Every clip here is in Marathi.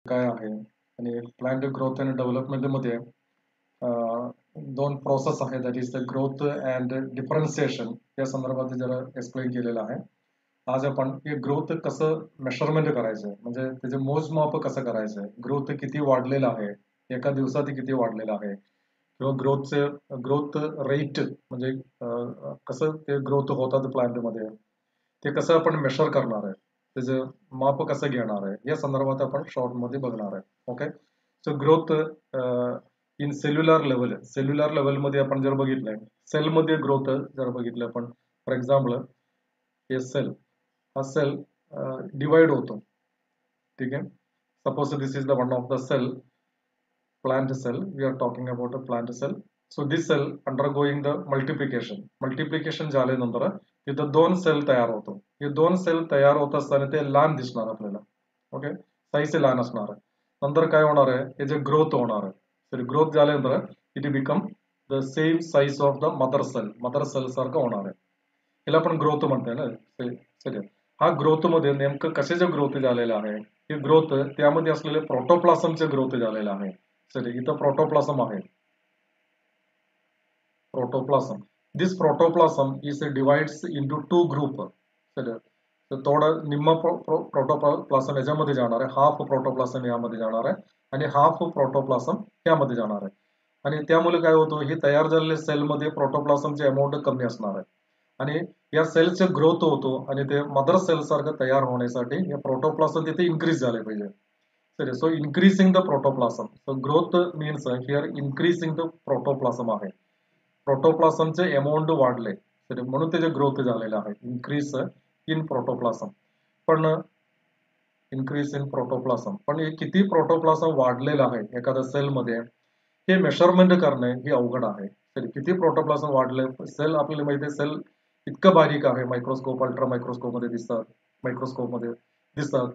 काय आहे आणि प्लांट ग्रोथ अँड डेव्हलपमेंटमध्ये दोन प्रोसेस आहे, that is the growth and differentiation. या संदर्भात जरा एक्सप्लेन केलेलं आहे. आज आपण हे ग्रोथ कसं मेजरमेंट करायचं, म्हणजे त्याचे मोजमाप कसं करायचं, ग्रोथ किती वाढलेलं आहे, एका दिवसात किती वाढलेलं आहे, किंवा ग्रोथ रेट म्हणजे कसं ते ग्रोथ होतात प्लांटमध्ये, ते कसं आपण मेजर करणार आहे, त्याचं माप कसं घेणार आहे, या संदर्भात आपण शॉर्टमध्ये बघणार आहे. Okay, so growth in cellular लेवलमध्ये आपण जर बघितलंय, सेलमध्ये ग्रोथ जर बघितलं आपण, फॉर एक्झाम्पल हे सेल, हा सेल डिवाइड होतो. ठीक आहे, suppose this is the one of the cell, plant cell. We are talking about a plant cell. So this cell undergoing the multiplication झाल्यानंतर तिथं दोन सेल तयार होतो. हे दोन सेल तयार होत असताना ते लहान दिसणार आपल्याला. ओके, साईज लहान असणार आहे. नंतर काय होणार आहे, हे जे ग्रोथ होणार आहे, तर ग्रोथ झाल्यानंतर it become the same size of the mother cell सारखं होणार आहे. याला आपण ग्रोथ म्हणतोय ना. सरी, हा ग्रोथ मध्ये नेमकं कशाचे ग्रोथ झालेलं आहे, हे ग्रोथ त्यामध्ये असलेले प्रोटोप्लाझमचे ग्रोथ झालेलं आहे. सरी, इथं प्रोटोप्लाझम आहे. Protoplasm, this protoplasm is divides into two group. तर थोडं निम्म प्रोटोप्लाझम याच्यामध्ये जाणार आहे, हाफ प्रोटोप्लाझम यामध्ये जाणार आहे, आणि हाफ प्रोटोप्लाझम यामध्ये जाणार आहे. आणि त्यामुळे काय होतं, ही तयार झालेल्या सेलमध्ये प्रोटोप्लाझमचे अमाऊंट कमी असणार आहे, आणि या सेलचे ग्रोथ होतो, आणि ते मदर सेल सारखं तयार होण्यासाठी हे प्रोटोप्लाझम तिथे इन्क्रीज झाले पाहिजे. So increasing the protoplasm. So growth means here increasing the protoplasm आहे. प्रोटोप्लाझमचे अमाऊंट वाढले, म्हणून त्याचे ग्रोथ झालेलं आहे, इन्क्रीज इन प्रोटोप्लाझम. पण इन्क्रीज इन प्रोटोप्लाझम, पण हे किती प्रोटोप्लाझम वाढलेलं आहे एखाद्या सेलमध्ये, हे मेजरमेंट करणे हे अवघड आहे. किती प्रोटोप्लाझम वाढले, सेल आपल्याला माहिती आहे, सेल इतकं बारीक आहे, मायक्रोस्कोप अल्ट्रा मायक्रोस्कोप मध्ये दिसतात, मायक्रोस्कोप मध्ये दिसतात,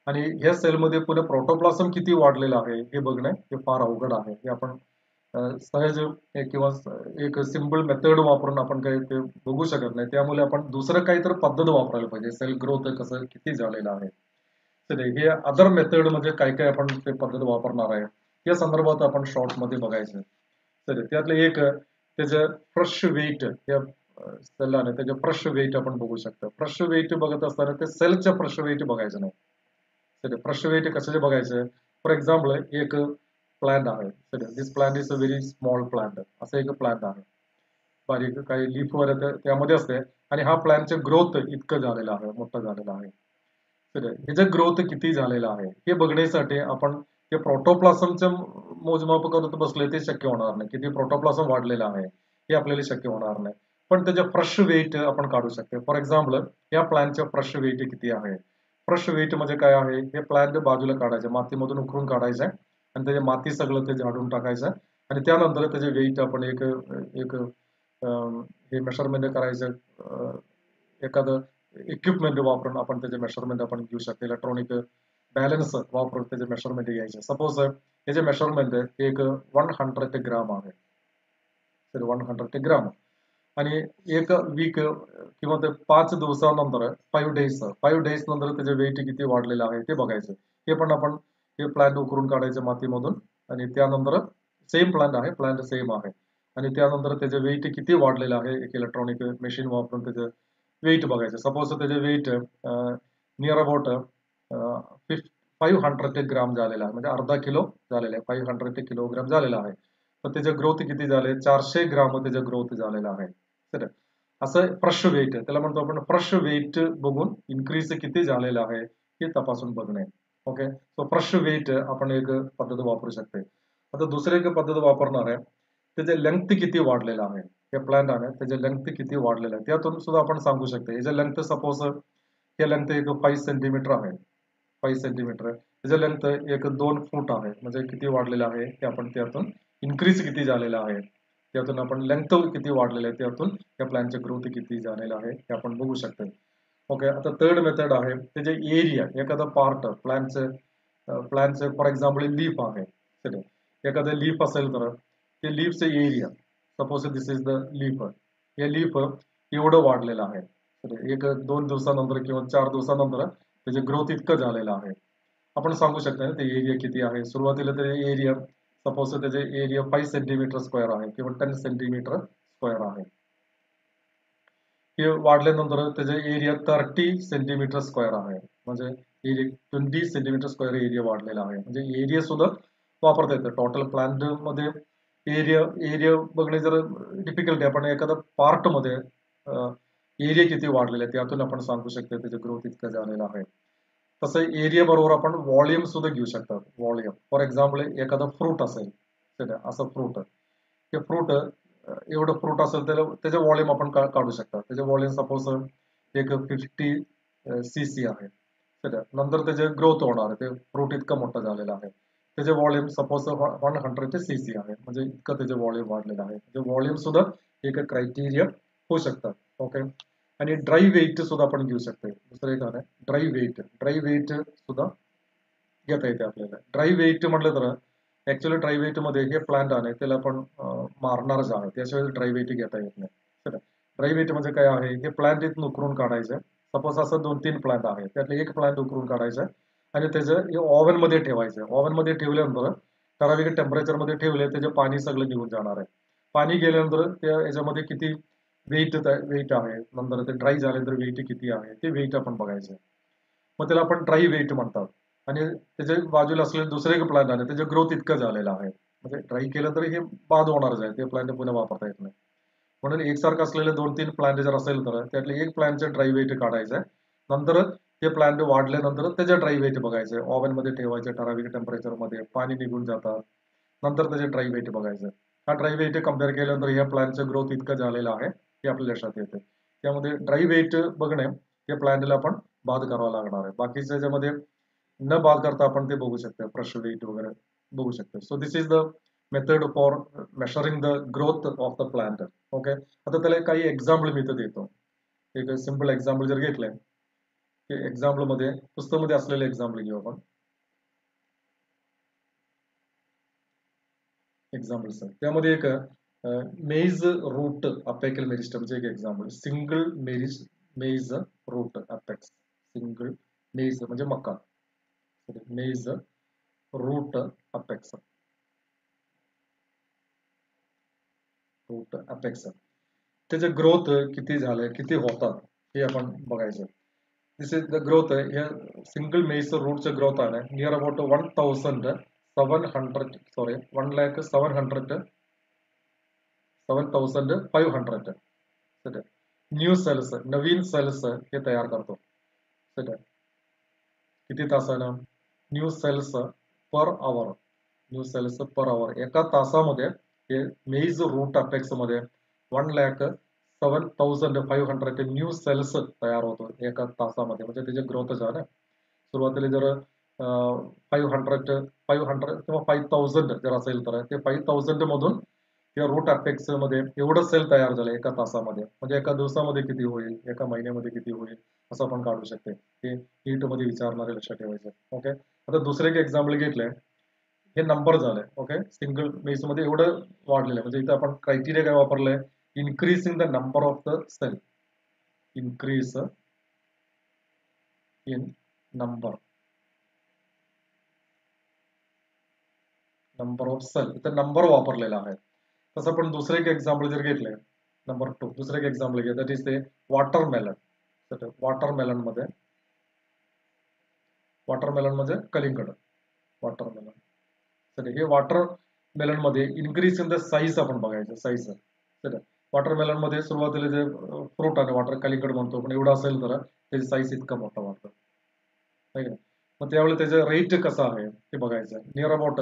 आणि ह्या सेलमध्ये पुढे प्रोटोप्लाझम किती वाढलेलं आहे हे बघणे हे फार अवघड आहे. हे आपण सहज किंवा एक सिंपल मेथड वापरून आपण काही ते बघू शकत नाही. त्यामुळे आपण दुसरं काहीतरी पद्धत वापरायला पाहिजे, सेल ग्रोथ कसं किती झालेलं आहे. तर हे अदर मेथड म्हणजे काय काय आपण ते पद्धत वापरणार आहे, या संदर्भात आपण शॉर्ट मध्ये बघायचं. तर त्यातलं एक त्याचं फ्रेश वेट, या सेलला त्याचे फ्रेश वेट आपण बघू शकतो. फ्रेश वेट बघत असताना ते सेलचं फ्रेश वेट बघायचं नाही. तर फ्रेश वेट कशाचे बघायचं, फॉर एक्झाम्पल एक प्लांट आहे, this plant is a very small plant, असं एक प्लांट आहे, बारीक काही लीफ वर त्यामध्ये असते, आणि हा प्लांटचे ग्रोथ इतकं झालेलं आहे, मोठं झालेलं आहे. तर ह्याचं ग्रोथ किती झालेलं आहे हे बघण्यासाठी आपण ते प्रोटोप्लाझमचं मोजमाप करत बसले ते शक्य होणार नाही. किती प्रोटोप्लाझम वाढलेलं आहे हे आपल्याला शक्य होणार नाही, पण त्याचे फ्रेश वेट आपण काढू शकतो. फॉर एक्झाम्पल या प्लांटचे फ्रेश वेट किती आहे. फ्रेश वेट म्हणजे काय आहे, हे प्लांट बाजूला काढायचे, मातीमधून उकरून काढायचं, आणि त्याचे माती सगळं ते झाडून टाकायचं, आणि त्यानंतर त्याचे वेट आपण एक एक हे मेजरमेंट करायचं. एखादं इक्विपमेंट वापरून आपण त्याचे मेजरमेंट आपण घेऊ शकतो. इलेक्ट्रॉनिक बॅलन्स वापरून त्याचे मेजरमेंट घ्यायचे. सपोज त्याचे मेजरमेंट एक 100 ग्राम आहे, तर 100 ग्राम, आणि एक वीक किंवा ते 5 दिवसानंतर 5 डेज नंतर त्याचे वेट किती वाढलेलं आहे ते बघायचं. हे पण आपण हे प्लांट उकरून काढायचं मातीमधून, आणि त्यानंतर सेम प्लांट आहे, प्लांट सेम आहे, आणि त्यानंतर त्याचे वेट किती वाढलेलं आहे, एक इलेक्ट्रॉनिक मशीन वापरून त्याचं वेट बघायचं. सपोज त्याचे वेट नियर अबाउट 500 ग्राम झालेला आहे, म्हणजे अर्धा किलो झालेला आहे, 500 किलोग्राम झालेला आहे. तर त्याचे ग्रोथ किती झाले, 400 ग्राम त्याचे ग्रोथ झालेला आहे. तर असं फ्रेश वेट, त्याला म्हणतो आपण फ्रेश वेट बघून इन्क्रीज किती झालेलं आहे हे तपासून बघणे. ओके, सो फ्रेश वेट आपण एक पद्धत वापरू शकते. आता दुसरी एक पद्धत वापरणार आहे, त्याचे लेंथ किती वाढलेलं आहे, हे प्लांट आहे त्याचे लेंथ किती वाढलेलं आहे त्यातून सुद्धा आपण सांगू शकतो. याचे लेंथ सपोज हे लेंथ एक 5 सेंटीमीटर आहे, 5 सेंटीमीटर, त्याचं लेंथ एक 2 फूट आहे, म्हणजे किती वाढलेलं आहे हे आपण त्यातून इन्क्रीज किती झालेलं आहे त्यातून आपण लेंथ किती वाढलेलं आहे त्यातून या प्लांटचे ग्रोथ किती झालेलं आहे हे आपण बघू शकतो. ओके, आता थर्ड मेथड आहे त्याचे एरिया, एखादा पार्ट प्लांटचे फॉर एक्झाम्पल लीफ आहे, एखादं लीफ असेल तर ते लीफचे area, suppose this is the leaf, हे लीफ एवढं वाढलेलं आहे, एक 2 दिवसानंतर किंवा 4 दिवसानंतर त्याचे ग्रोथ इतकं झालेलं आहे. आपण सांगू शकता ना ते एरिया किती आहे. सुरुवातीला ते एरिया सपोज त्याचे एरिया 5 सेंटीमीटर स्क्वेअर आहे किंवा 10 सेंटीमीटर स्क्वेअर आहे. हे वाढल्यानंतर त्याचे एरिया 30 सेंटीमीटर स्क्वेअर आहे. म्हणजे एरिया 20 सेंटीमीटर स्क्वेअर एरिया वाढलेला आहे. म्हणजे एरिया सुद्धा वापरता येतं. टोटल प्लांट मध्ये एरिया एरिया बघणे जर डिफिकल्ट आहे. पण एखाद्या पार्ट मध्ये एरिया किती वाढलेला आहे त्यातून आपण सांगू शकतो त्याचं ग्रोथ इतकं झालेलं आहे. तसं एरिया बरोबर आपण व्हॉल्यूम सुद्धा घेऊ शकतात. व्हॉल्यूम फॉर एक्झाम्पल एखादं फ्रूट असेल असं फ्रूट ते फ्रूट एवढं फ्रूट असेल त्याला त्याचे व्हॉल्यूम आपण काढू शकतात. त्याचे व्हॉल्यूम सपोज एक 50 cc आहे. नंतर त्याचे ग्रोथ होणार आहे. ते फ्रूट इतकं मोठं झालेलं आहे. त्याचे व्हॉल्यूम सपोज 100cc आहे. म्हणजे इतकं त्याचे व्हॉल्यूम वाढलेलं आहे. म्हणजे व्हॉल्यूम सुद्धा एक क्रायटेरिया होऊ शकतात. ओके. आणि ड्राय वेट सुद्धा आपण घेऊ शकतो. दुसरं एक आहे ड्राय वेट सुद्धा घेता येते आपल्याला. ड्राय वेट म्हटलं तर ऍक्च्युअली ड्राय वेट मध्ये हे प्लांट आहे त्याला आपण मारणारच आहे. त्याशिवाय ड्राय वेट घेता येत नाही. ड्राय वेट म्हणजे काय आहे, हे प्लांट इथून उकरून काढायचं. सपोज असं 2-3 प्लांट आहे, त्यातले एक प्लांट उकरून काढायचं आणि त्याचं ओव्हन मध्ये ठेवायचं. ओव्हन मध्ये ठेवल्यानंतर ठराविक टेम्परेचर मध्ये ठेवले त्याचे पाणी सगळं निघून जाणार आहे. पाणी गेल्यानंतर त्या याच्यामध्ये किती वेट आहे, नंतर ते ड्राय झाल्यानंतर वेट किती आहे ते वेट आपण बघायचं. मग त्याला आपण ड्राय वेट म्हणतात. आणि त्याच्या बाजूला असलेले दुसरे एक प्लांट आहे त्याचे ग्रोथ इतकं झालेलं आहे. म्हणजे ड्राय केलं तरी हे बाद होणारच आहे. ते प्लांट पुन्हा वापरता येत नाही. म्हणून एकसारखं असलेले 2-3 प्लांट जर असेल तर त्यातले एक प्लांटचं ड्राय वेट काढायचं आहे. नंतर ते प्लांट वाढल्यानंतर त्याचे ड्राय वेट बघायचं. ओव्हन मध्ये ठेवायचे ठराविक टेम्परेचर मध्ये, पाणी निघून जातात. नंतर त्याचे ड्राय वेट बघायचं. हा ड्राय वेट कम्पेअर केल्यानंतर या प्लांटचं ग्रोथ इतकं झालेलं आहे हे आपल्या लक्षात येते. त्यामध्ये ड्राय वेट बघणे या प्लांटला आपण बाद करावा लागणार आहे. बाकीच्या याच्यामध्ये न बाद करता आपण ते बघू शकतो. फ्रेश वेट वगैरे बघू शकतो. So this is the method for measuring the growth of the plant. Okay. आता त्याला काही एक्झाम्पल मी इथं देतो. एक सिंपल एक्झाम्पल जर घेतलंय की एक्झाम्पल मध्ये पुस्तकामध्ये असलेले एक्झाम्पल घेऊ आपण. एक्झाम्पल सर त्यामध्ये एक मेज रूट अपेकल मेरिस्टमचे एक example. Single maize root apex. Single maize म्हणजे मका. Maize root apex. Root apex त्याचे ग्रोथ किती झाले, किती होतात हे आपण बघायचं. This is the growth. हे सिंगल मेज रूटचं ग्रोथ आहे नियर अबाउट 1,700 न्यू सेल्स, नवीन सेल्स हे तयार करतो. किती तासानं? New cells per hour. New cells per hour एका तासामध्ये हे मेज रूट अपेक्स मध्ये 1,07,500 न्यू सेल्स तयार होतो एका तासामध्ये. म्हणजे त्याचे ग्रोथ झालं. सुरुवातीला जर 500 किंवा 5,000 जर असेल तर ते 5,000 मधून या रूट अपेक्स मध्ये एवढं सेल तयार झालं एका तासामध्ये. म्हणजे एका दिवसामध्ये किती होईल, एका महिन्यामध्ये किती होईल असं आपण काढू शकते. ते नीट मध्ये विचारणारे लक्षात ठेवायचं. ओके. आता दुसरे एक एक्झाम्पल घेतलंय. हे नंबर झालंय. ओके. सिंगल मेज मध्ये एवढं वाढलेलं आहे. म्हणजे इथं आपण क्रायटेरिया काय वापरलंय, increase in the number of the cell. Increase in number of cell. इथं नंबर वापरलेला आहे. तसं आपण दुसरं एक एक्झाम्पल जर घेतलंय नंबर 2, दुसरं एक एक्झाम्पल घ्या. दॅट इज ते वॉटरमेलन. वॉटरमेलन मध्ये कलिंगड. वॉटरमेलन हे वॉटरमेलन मध्ये इन्क्रीज इन द साईज आपण बघायचं. साईज वॉटरमेलन मध्ये सुरुवातीला जे फ्रूट आहे वॉटर कलिंगड म्हणतो पण एवढं असेल तर त्याची साईज इतकं मोठं वाटतं. मग त्यावेळी त्याचं रेट कसं आहे ते बघायचं. नियर अबाउट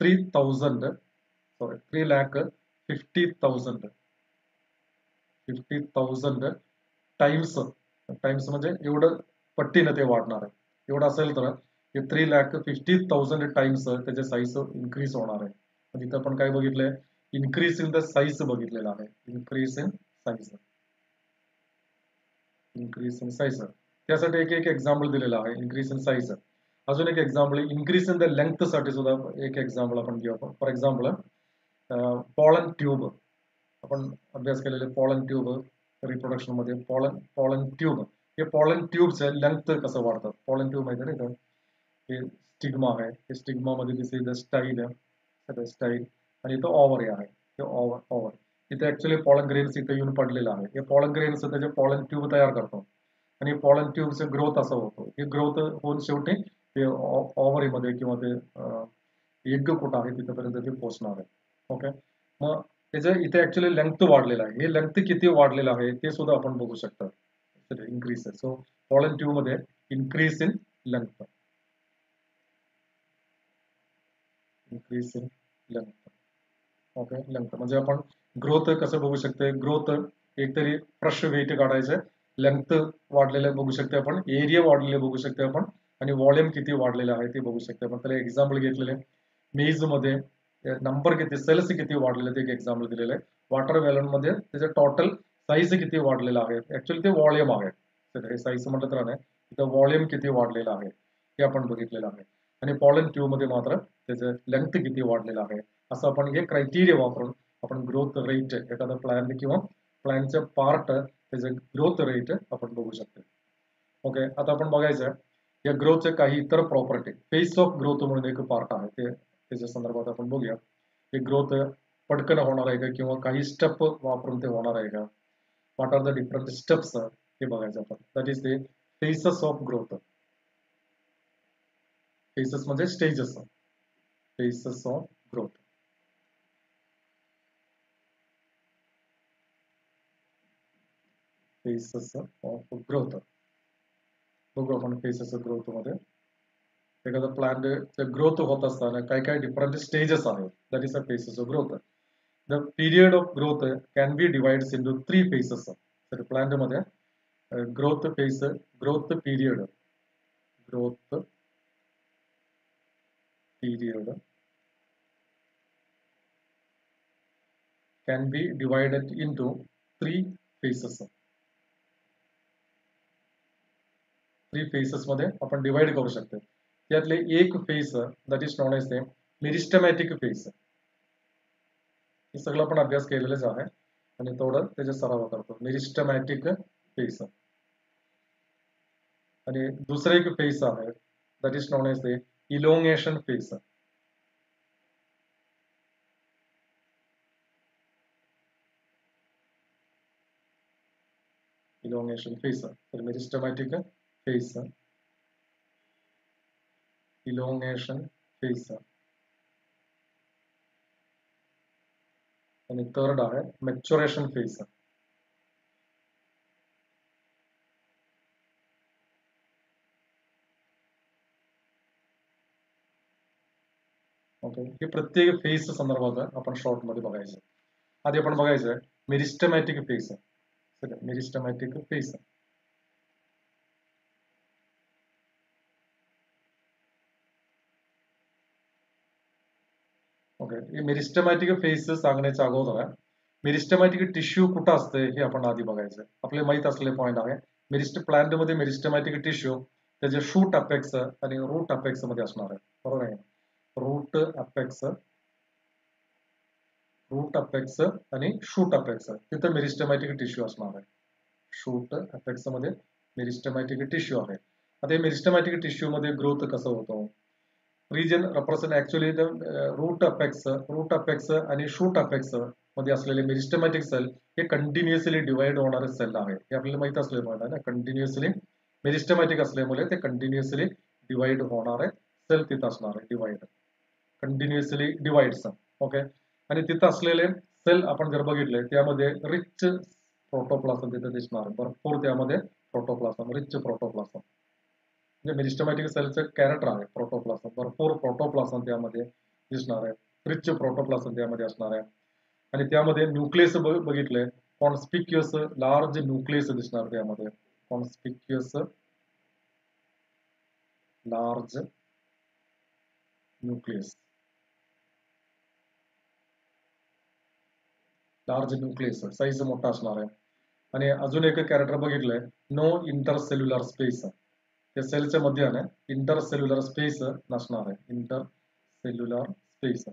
3,50,000 टाइम्स म्हणजे एवढं पट्टीनं ते वाढणार आहे. एवढं असेल तर 3,50,000 टाइम्स त्याचे साईज इन्क्रीज होणार आहे. म्हणजे इथं आपण काय बघितलंय, इन्क्रीज इन द साईज बघितलेलं आहे. इन्क्रीज इन साईज त्यासाठी एक एक एक्झाम्पल दिलेलं आहे. Increase in size. अजून एक example increase in the length साठी सुद्धा एक एक्झाम्पल आपण घेऊ. आपण फॉर एक्झाम्पल पॉलन ट्यूब. आपण अभ्यास केलेले पॉलन ट्यूब रिप्रोडक्शन मध्ये पॉलन ट्यूब. हे पॉलन ट्यूबचं लेंथ कसं वाढतात. पॉलन ट्यूब माहिती नाही का, हे स्टिग्मा आहे, स्टिग्मा मध्ये दिस इज द स्टाईल स्टाईल, आणि इथं ओव्हरी आहे, हे ओव्हर. इथे ऍक्च्युअली पॉलन ग्रेन्स इथे येऊन पडलेलं आहे. हे पॉलन ग्रेन्स त्याचे पॉलन ट्यूब तयार करतो आणि पॉलन ट्यूबचे ग्रोथ असं होतो. हे ग्रोथ होऊन शेवटी ते ओव्हरीमध्ये किंवा ते एग कुठं आहे तिथपर्यंत ते पोहोचणार आहे. ओके, मग त्याचं इथे ऍक्च्युअली लेंथ वाढलेलं आहे. हे लेंथ किती वाढलेलं आहे ते सुद्धा आपण बघू शकता. इन्क्रीज आहे. सो पॉलन ट्यूब मध्ये increase in length, increase in length. Okay, length म्हणजे आपण ग्रोथ कसं बघू शकतो. ग्रोथ एकतरी फ्रेश वेट काढायचं, लेंथ वाढलेलं बघू शकतो आपण, एरिया वाढलेले बघू शकतो आपण, आणि व्हॉल्यूम किती वाढलेलं आहे ते बघू शकतो आपण. त्याला एक्झाम्पल घेतलेले मेज मध्ये नंबर किती, सेल्स किती वाढलेले ते एक एक्झाम्पल दिलेलं आहे. वॉटर मेलन मध्ये त्याचं टोटल साईज किती वाढलेलं आहे, ऍक्च्युअली ते व्हॉल्यूम आहे. हे साईज म्हटलं तर नाही, तिथं व्हॉल्यूम किती वाढलेलं आहे ते आपण बघितलेलं आहे. आणि पॉलन ट्यूब मध्ये मात्र त्याचं लेंथ किती वाढलेलं आहे. असं आपण हे क्रायटेरिया वापरून आपण ग्रोथ रेट एखादा प्लॅन किंवा प्लॅनचं पार्ट त्याचं ग्रोथ रेट आपण बघू शकतो. ओके, आता आपण बघायचं या ग्रोथचे काही इतर प्रॉपर्टी. फेस ऑफ ग्रोथ म्हणून एक पार्ट आहे, ते त्याच्या संदर्भात आपण बघूया. हे ग्रोथ पटकन होणार आहे का किंवा काही स्टेप वापरून ते होणार आहे का, what are the different steps हे बघायचं आपण. That is the phases of growth. Phases म्हणजे stages, phases of growth. Phases of growth बघू आपण. फेसेस ऑफ ग्रोथ मध्ये एखादा प्लांट ग्रोथ होत असताना काय काय डिफरंट स्टेजेस आहेत. That is a faces of growth. The period of growth can be divides into 3 faces. तर प्लांट मध्ये growth face, growth period can be divided into 3 phases. 3 phases मध्ये आपण डिवाइड करू शकतो. त्यातले एक phase that is known as the meristematic phase. हे सगळं आपण अभ्यास केलेलाच आहे आणि थोडं त्याचा सराव करतो. मेरिस्टेमॅटिक फेज. आणि दुसरा एक फेज आहे that is known as the elongation phase. Elongation phase. तर मेरिस्टेमॅटिक फेज, इलोंगेशन फेज, आणि थर्ड आहे मॅच्युरेशन फेज. ओके, हे प्रत्येक फेज संदर्भात आपण शॉर्ट मध्ये बघायचं. आधी आपण बघायचं मेरिस्टेमॅटिक फेज. मेरिस्टेमॅटिक फेज. ओके, मेरिस्टेमॅटिक फेज सांगण्याच्या अगोदर मेरिस्टेमॅटिक टिश्यू कुठं असते हे आपण आधी बघायचं. आपले माहित असलेले पॉईंट आहे. प्लांट मध्ये मेरिस्टेमॅटिक टिश्यू त्याचे शूट अपेक्स आणि रूट अपेक्स मध्ये असणार आहे. बरोबर आहे. रूट अपेक्स आणि शूट अपेक्स तिथं मेरिस्टेमॅटिक टिश्यू असणार आहे. शूट अपेक्स मध्ये मेरिस्टेमॅटिक टिश्यू आहे. आता मेरिस्टेमॅटिक टिश्यू मध्ये ग्रोथ कसं होतं. Region represent actually the root apex आणि शूट अपेक्स मध्ये असलेले मेरिस्टेमॅटिक सेल हे कंटिन्युअसली डिवाइड होणारे सेल आहे. हे आपल्याला माहित असल्यामुळे ना, कंटिन्युअसली मेरिस्टेमॅटिक असल्यामुळे ते कंटिन्युअसली डिवाइड होणारे सेल तिथं असणार आहे. Divide, continuously divides. ओके, आणि तिथं असलेले सेल आपण जर बघितले त्यामध्ये रिच प्रोटोप्लाझम तिथे दिसणार. भरपूर त्यामध्ये प्रोटोप्लाझम, रिच प्रोटोप्लाझम. म्हणजे मेरिस्टेमॅटिक सेलचं कॅरेक्टर आहे प्रोटोप्लाझम. भरपूर प्रोटोप्लाझम त्यामध्ये दिसणार आहे. रिच प्रोटोप्लाझम त्यामध्ये असणार आहे. आणि त्यामध्ये न्यूक्लियस बघितले, कॉन्स्पिक्युअस लार्ज न्यूक्लियस दिसणार त्यामध्ये. Conspicuous large nucleus, large nucleus size मोठा असणार आहे. आणि अजून एक कॅरेक्टर बघितलंय, नो इंटरसेल्युलर स्पेस. त्या सेलच्या मध्ये आहे इंटरसेल्युलर स्पेस नसणार आहे. Intercellular space,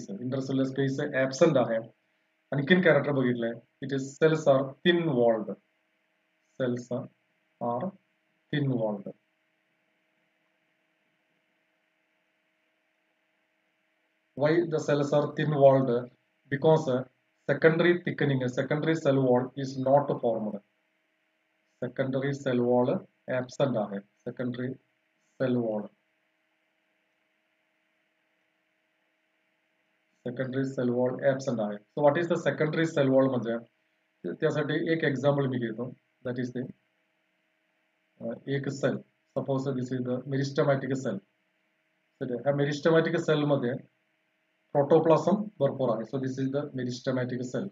intercellular space absent आहे. आणखीन कॅरेक्टर बघितलंय, it is cells are thin walled. सेल्स are thin walled. Why the cells are thin walled? Because secondary thickening, secondary cell wall is not formed. Secondary cell wall absent आहे. Secondary cell wall. Secondary cell wall absent आहे. So what is the secondary cell wall म्हणजे त्यासाठी एक एक्झाम्पल मी घेतो. That is the एक sale. Suppose this is the meristematic cell. ह्या मेरिस्टेमॅटिक सेल मध्ये प्रोटोप्लाझम भरपूर आहे. So this is the meristematic cell.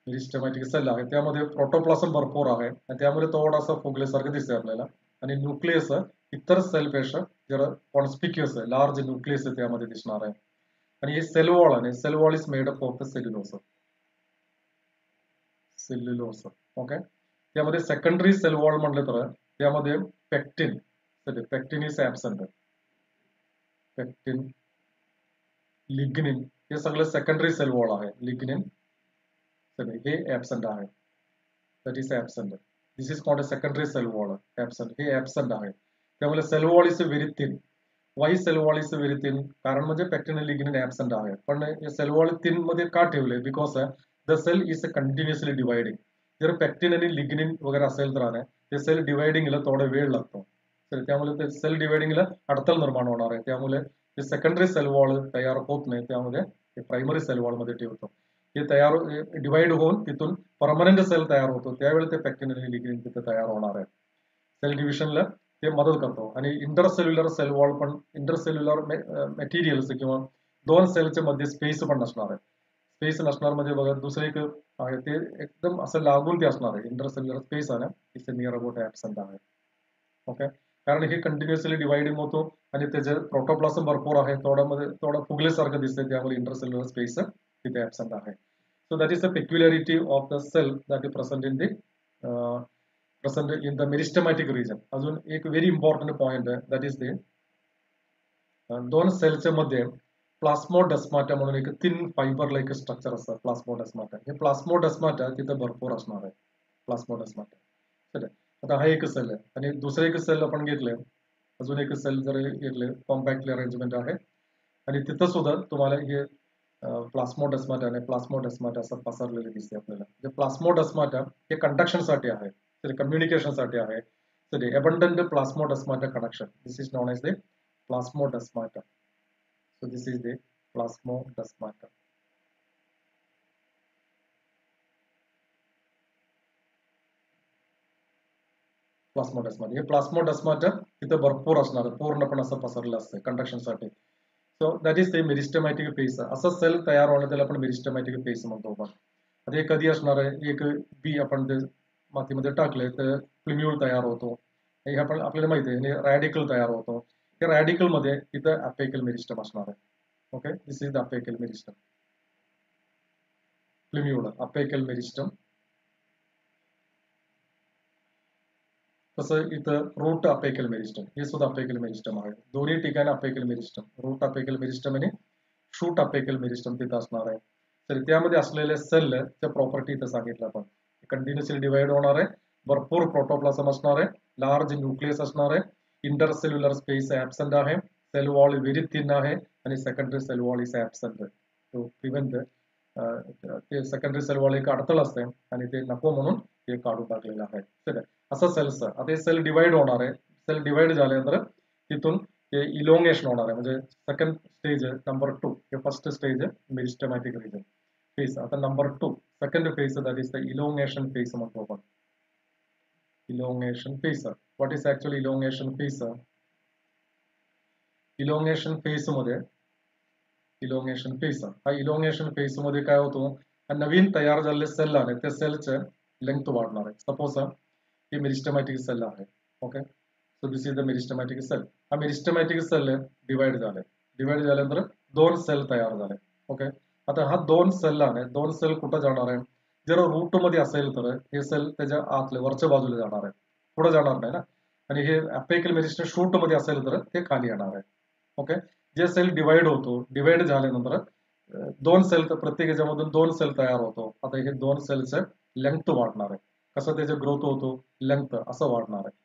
Meristematic cell आहे, त्यामध्ये प्रोटोप्लाझम भरपूर आहे आणि त्यामध्ये थोडासा फुगल्यासारखं दिसतंय आपल्याला. आणि न्यूक्लियस इतर सेलपेक्षा जरा कॉन्स्पिक्युअस आहे, लार्ज न्यूक्लियस त्यामध्ये दिसणार आहे. आणि हे सेल वॉल आहे, cell wall is made up of the cellulose. Cellulose. Okay. त्यामध्ये सेकंडरी सेल वॉल म्हटलं तर त्यामध्ये pectin, pectin is absent. Pectin, lignin हे सगळे सेकंडरी सेल वॉल आहे. लिग्निन हे ऍबसेंट आहे. That is absent. This is called a secondary cell wall. Absent, हे ऍबसेंट आहे. त्यामुळे cell wall is very thin. Why cell wall is very thin? कारण म्हणजे पेक्टिन आणि लिग्निन ऍबसेंट आहे. पण सेल वॉल थिन मध्ये का ठेवले? Because the cell is continuously dividing. जर पेक्टिन आणि लिग्निन वगैरे असेल तर ते सेल डिवाइडिंगला थोडा वेळ लागतो. तर त्यामुळे ते सेल डिवाइडिंगला अडथळा निर्माण होणार आहे. त्यामुळे ते सेकंडरी सेल वॉल तयार होत नाही. त्यामध्ये ते प्रायमरी सेल वॉल मध्ये ठेवतो. हे तयार डिवाइड होऊन तिथून परमनंट सेल तयार होतो. त्यावेळी ते पेक्टिन आणि लिग्निन तिथे तयार होणार आहे. सेल डिव्हिजनला ते मदत करतो. आणि इंटरसेल्युलर सेल वॉल पण, इंटरसेल्युलर मटेरियल्स किंवा दोन सेलच्या मध्ये स्पेस पण नसणार आहे. स्पेस नसणार म्हणजे बघा दुसरं एक आहे ते एकदम असं लागून ते असणार आहे. इंटरसेल्युलर स्पेस आहे, इट्स नियर अबाउट ऍबसेंट आहे. ओके. कारण हे कंटिन्युअसली डिवाइडिंग होतो आणि त्याचे प्रोटोप्लाझम भरपूर आहे, थोडा फुगल्यासारखं दिसतंय, त्यामुळे इंटरसेल्युलर स्पेस तिथे ऍबसेंट आहे. So that is the peculiarity of the cell that is present in the meristematic region. अजून एक व्हेरी इम्पॉर्टंट पॉइंट आहे, दॅट इज ते दोन सेलच्या मध्ये प्लास्मोडेस्माटा म्हणून एक थिन फायबर लाईक स्ट्रक्चर असतं. प्लास्मोडेस्माटा, हे प्लास्मोडेस्माटा तिथे भरपूर असणार आहे. प्लास्मोडेस्माटा. आता हा एक सेल आहे आणि दुसरं एक सेल आपण घेतलंय, अजून एक सेल जर घेतले, कॉम्पॅक्टली अरेंजमेंट आहे आणि तिथं सुद्धा तुम्हाला हे प्लास्मोडेस्माटा आणि प्लास्मोडेस्माटा असं पसरलेले दिसते आपल्याला. प्लास्मोडेस्माटा हे कंडक्शनसाठी आहे, कम्युनिकेशनसाठी आहे. So the abundant plasmodesmata connection. This is known as the plasmodesmata. So this is the plasmodesmata. Plasmodesmata, हे प्लास्मोडेस्माटा तिथे भरपूर असणार, पूर्णपणे असं पसरलं असतं कंडक्शनसाठी. So that is the meristematic phase. असं सेल तयार होणं त्याला आपण मेरिस्टेमॅटिक फेस म्हणतो आपण. आता हे कधी असणार आहे? एक बी आपण ते मातीमध्ये टाकले तर प्लिम्यूल तयार होतो. हे आपण आपल्याला माहिती आहे, रॅडिकल तयार होतो. या रॅडिकल मध्ये इथं अपेकल मेरिस्टम असणार आहे. Okay. This is the apical meristem. Plumule, apical meristem. तसं इथं रूट अपेकल मेरिस्टम, हे सुद्धा अपेकल मेरिस्टम आहे. दोन्ही ठिकाणी अपेकल मेरिस्टम, रूट अपेकल मेरिस्टम आणि शूट अपेकल मेरिस्टम तिथं असणार आहे. तर त्यामध्ये असलेल्या सेलच्या प्रॉपर्टी इथं सांगितलं आपण. कंटिन्युअसली डिवाइड होणार आहे, भरपूर प्रोटोप्लाझम असणार आहे, लार्ज न्यूक्लियस असणार आहे, इंटरसेल्युलर स्पेस ऍबसेंट आहे, सेल वॉल व्हेरी थिन आहे आणि secondary cell wall is absent. To prevent ते सेकंडरी सेल वॉल एक अडथळा असते आणि ते नको म्हणून ते काढून टाकलेलं आहे. ठीक आहे. असं सेल्स, आता हे सेल डिवाइड होणार आहे. सेल डिवाइड झाल्यानंतर तिथून ते इलोंगेशन होणार आहे. म्हणजे सेकंड स्टेज नंबर 2, हे फर्स्ट स्टेज मेरिस्टेमॅटिक रिजन फेज. आता number 2 second phase, that is the elongation phase म्हणतो आपण. Elongation phase. What is actually elongation phase? Elongation phase मध्ये, इलोंगेशन फेज, हा इलोंगेशन फेज मध्ये काय होतो? नवीन तयार झालेले सेल आहे त्या सेलचे लेंथ वाढणार आहे. सपोज हे मेरिस्टेमॅटिक सेल आहे. Okay. So this is the meristematic cell. हा मेरिस्टेमॅटिक सेल डिवाइड झाले. डिवाइड झाल्यानंतर दोन सेल तयार झाले. ओके. आता हा दोन सेल आहे, दोन सेल कुठं जाणार आहे? जर रूट मध्ये असेल तर हे सेल त्याच्या आतल्या वरच्या बाजूला जाणार आहे, पुढे जाणार नाही ना. आणि हे अपेकल मेरिस्टेम शूट मध्ये असेल तर ते खाली येणार आहे. ओके. जे सेल डिवाइड होतो, डिवाइड झाल्यानंतर दोन सेल प्रत्येक याच्यामधून 2 सेल तयार होतो. आता हे 2 सेलचं लेंथ वाढणार आहे. कसं त्याचे ग्रोथ होतो? लेंथ असं वाढणार आहे.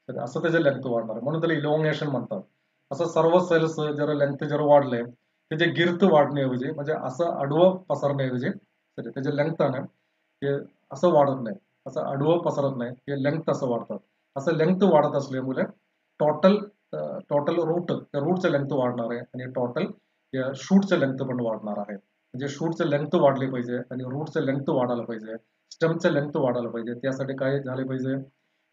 तर असं त्याचे लेंथ वाढणार आहे, म्हणून त्याला इलोंगेशन म्हणतात. असं सर्व सेल्स जर लेंथ जर वाढले, त्याचे गिर्त वाढण्याऐवजी म्हणजे असं आडवं पसरण्याऐवजी त्याचे लेंथ आहे ते असं वाढत नाही, असं आडवं पसरत नाही, हे लेंथ असं वाढतात. असं लेंथ वाढत असल्यामुळे टोटल टोटल रूटचं लेंथ वाढणार आहे आणि टोटल शूटचं लेंथ पण वाढणार आहे. म्हणजे शूटचं लेंथ वाढले पाहिजे आणि रूटचं लेंथ वाढायला पाहिजे, स्टेमचं लेंथ वाढायला पाहिजे. त्यासाठी काय झाले पाहिजे?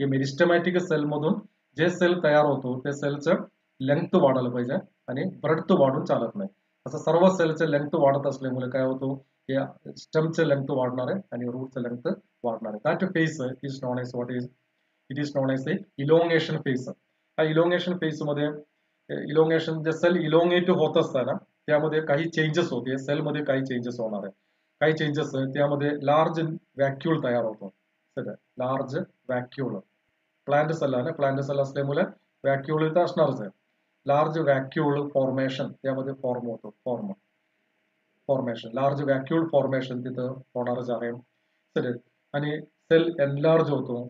हे मेरिस्टेमॅटिक सेल मधून जे सेल तयार होतो ते सेलचं लेंथ वाढायला पाहिजे आणि ब्रेडथ वाढून चालत नाही. असं सर्व सेलचे लेंथ वाढत असल्यामुळे काय होतो? या स्टेमचे लेंथ वाढणार आहे आणि रूटचं लेंथ वाढणार आहे. That phase is known as what is it is known as a elongation phase. हा इलोंगेशन फेज मध्ये इलोंगेशन जे सेल इलोंगेट होत असताना त्यामध्ये काही चेंजेस होते, सेलमध्ये काही चेंजेस होणार आहे. काही चेंजेस त्यामध्ये लार्ज व्हॅक्यूल तयार होतो. लार्ज व्हॅक्यूल प्लांट सेल आहे ना, प्लांट सेल असल्यामुळे व्हॅक्यूल तर असणारच आहे. लार्ज व्हॅक्यूल फॉर्मेशन त्यामध्ये फॉर्मेशन लार्ज व्हॅक्यूल फॉर्मेशन तिथं होणारच आहे. आणि सेल एनलार्ज होतो,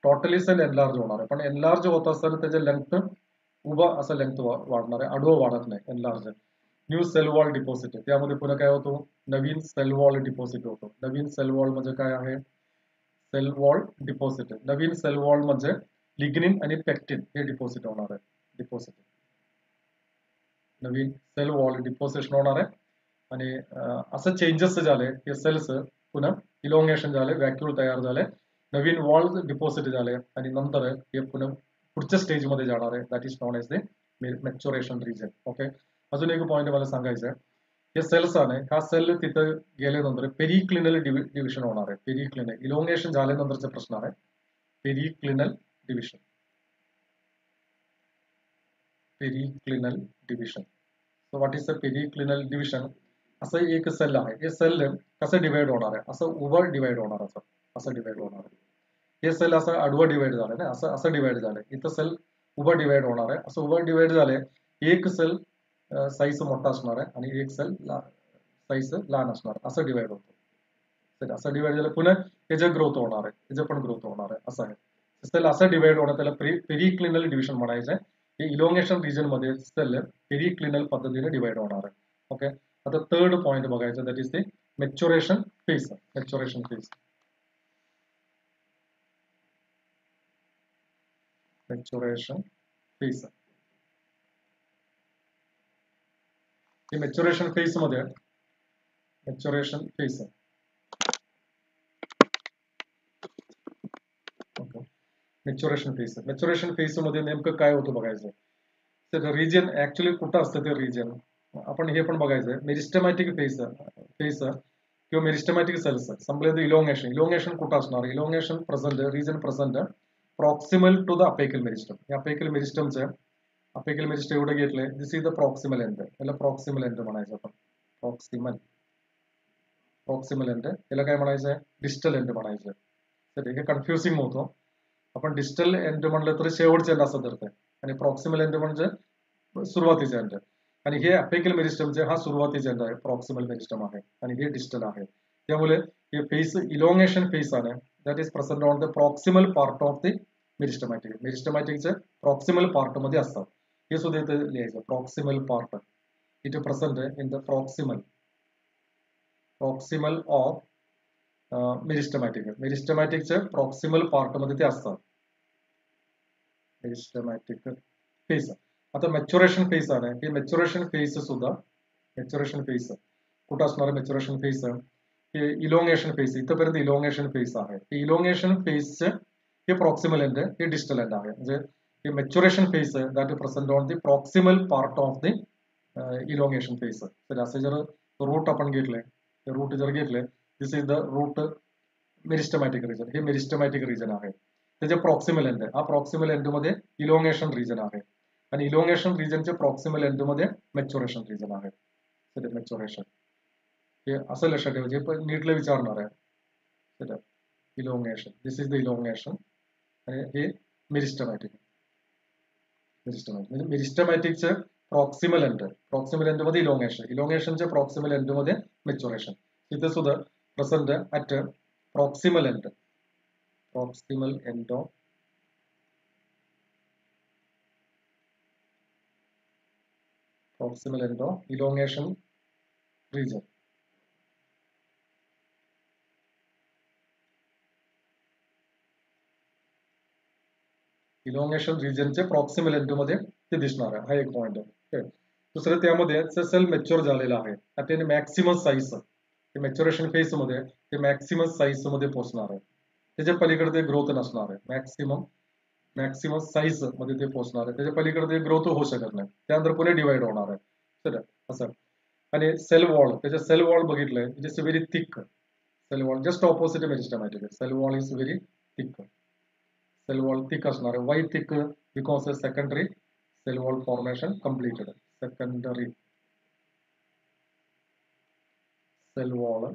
टोटली सेल एनलार्ज होणार आहे. पण एनलार्ज होत असताना त्याचे लेंथ उभं असं लेंथ वाढणार आहे, आडवं वाढत नाही. Enlarge new cell wall deposit त्यामध्ये पुन्हा काय होतो? नवीन सेल वॉल डिपॉझिट होतो. नवीन सेल वॉल म्हणजे काय आहे? Cell wall deposit. नवीन सेल वॉल म्हणजे लिग्निन आणि पेक्टिन हे डिपॉझिट होणार आहे. डिपॉझिट नवीन सेल वॉल डिपॉझिशन होणार आहे आणि असं चेंजेस झाले हे सेल्स पुन्हा इलोंगेशन झाले, व्हॅक्यूल तयार झाले, नवीन वॉल डिपॉझिट झाले आणि नंतर हे पुन्हा पुढच्या स्टेज मध्ये जाणार आहे. That is known as the maturation region. Okay, अजून एक पॉईंट मला सांगायचं आहे. हे सेल्स आहे हा सेल तिथं गेल्यानंतर पेरिक्लिनल डिव्हिजन होणार आहे. पेरिक्लिनल इलोंगेशन झाल्यानंतरचा प्रश्न आहे periclinal division. Periclinal division. So what is the periclinal division? असं एक सेल आहे. हे सेल कसं डिवाइड होणार आहे? असं उभं डिवाइड होणार, असं डिवाइड होणार आहे. हे सेल असं आडवं डिवाइड झालं ना, असं असं डिवाइड झालंय. इथं सेल उभं डिवाइड होणार आहे. असं उभं डिवाइड झालंय. एक सेल साईज मोठा असणार आहे आणि एक सेल साईज लहान असणार आहे. असं डिवाइड होतं. असं डिवाइड झालं पुन्हा त्याचं ग्रोथ होणार आहे, त्याचं पण ग्रोथ होणार आहे. असं आहे सेल असं डिवाइड होणार, त्याला पेरिक्लिनल डिव्हिजन म्हणायचं आहे. हे इलोंगेशन रिजन मध्ये सेल पेरिक्लिनल पद्धतीने डिवाइड होणार आहे. ओके, आता थर्ड पॉईंट बघायचं, that is the maturation phase. Maturation phase. Maturation phase. हे मॅच्युरेशन फेज मध्ये maturation phase maturation phase. Maturation phase मध्ये नेमकं काय होतं बघायचं. तर रिजन ऍक्च्युली कुठं असतं ते रिजन आपण हे पण बघायचंय. मेरिस्टेमॅटिक फेज किंवा मेरिस्टेमॅटिक सेल्स संपले इलोंगेशन. इलोंगेशन कुठं असणार? Elongation present region present proximal to the apical meristem. हे अपेकल मेरिस्टमचं अपेकल मेरिस्टम एवढं घेतलंय. This is the proximal end. याला प्रॉक्सिमल एंड म्हणायचं आपण. प्रॉक्सिमल एंड याला काय म्हणायचं? डिस्टल एंड म्हणायचं. तर हे कन्फ्युजिंग होतो. आपण डिस्टल एंड म्हणलं तर शेवटचे एंड असं धरतंय आणि प्रॉक्सिमल एंड म्हणजे सुरुवातीचा एंड. आणि हे अपेकल मेरिस्टमचे हा सुरुवातीचा एंड आहे, प्रॉक्सिमल मेरिस्टम आहे आणि हे डिस्टल आहे. त्यामुळे हे फेस इलोंगेशन फेस आहे that is present on the proximal part of the meristematic. मेरिस्टमॅटिकचे प्रॉक्सिमल पार्ट मध्ये असतात. हे सुद्धा इथे लिहायचं. Proximal part it present in the proximal of meristematic. मेरिस्टमॅटिकचे प्रॉक्सिमल पार्ट मध्ये ते असतात. Meristematic phase. आता मॅच्युरेशन फेज आहे. हे मॅच्युरेशन फेज सुद्धा मॅच्युरेशन फेज कुठं असणार? मॅच्युरेशन फेज हे इलोंगेशन फेज. इथपर्यंत इलोंगेशन फेज आहे. हे इलोंगेशन फेजचे हे प्रॉक्सिमल एंड हे डिस्टल एंड आहे. म्हणजे हे maturation phase that is present on the proximal part of the elongation phase. तर असं जर रूट आपण घेतले, रूट जर घेतले, this is the root meristematic region. हे मेरिस्टमॅटिक रिजन आहे. त्याचे प्रॉक्सिमल एंड हा प्रॉक्सिमल एंड मध्ये इलोंगेशन रिजन आहे आणि इलोंगेशन रिजनचे प्रॉक्सिमल एंड मध्ये मॅच्युरेशन रिजन आहे. मॅच्युरेशन हे असं लक्षात ठेवायचे, पण नीटला विचारणार आहे. Elongation this is the elongation आणि हे मेरिस्टमॅटिक. मेरिस्टमॅटिक म्हणजे मेरिस्टमॅटिकचे प्रॉक्सिमल एंड मध्ये इलोंगेशनच्या प्रॉक्सिमल एंड मध्ये मॅच्युरेशन. इथे सुद्धा present at proximal end of elongation region. Elongation रिजनचे प्रॉक्सिमल एंड मध्ये ते दिसणार आहे. हा एक पॉइंट आहे. दुसरं त्यामध्ये सेल मॅच्युअर झालेला आहे आता मॅक्सिमम साईज ते मॅच्युरेशन फेज मध्ये ते मॅक्सिमम साईज मध्ये पोहोचणार आहे. त्याच्या पलीकडे ते ग्रोथ नसणार आहे. मॅक्सिमम साईज मध्ये ते पोहोचणार आहे. त्याच्या पलीकडे ते ग्रोथ होऊ शकत नाही. त्यानंतर पुढे डिवाइड होणार आहे. सर असं. आणि सेल वॉल त्याच्या सेल वॉल बघितलंय it is very thick. Cell wall just opposite meristematic. Cell wall is very thick. Cell wall thick असणार आहे. Why thick? Because secondary cell wall formation completed. Secondary cell wall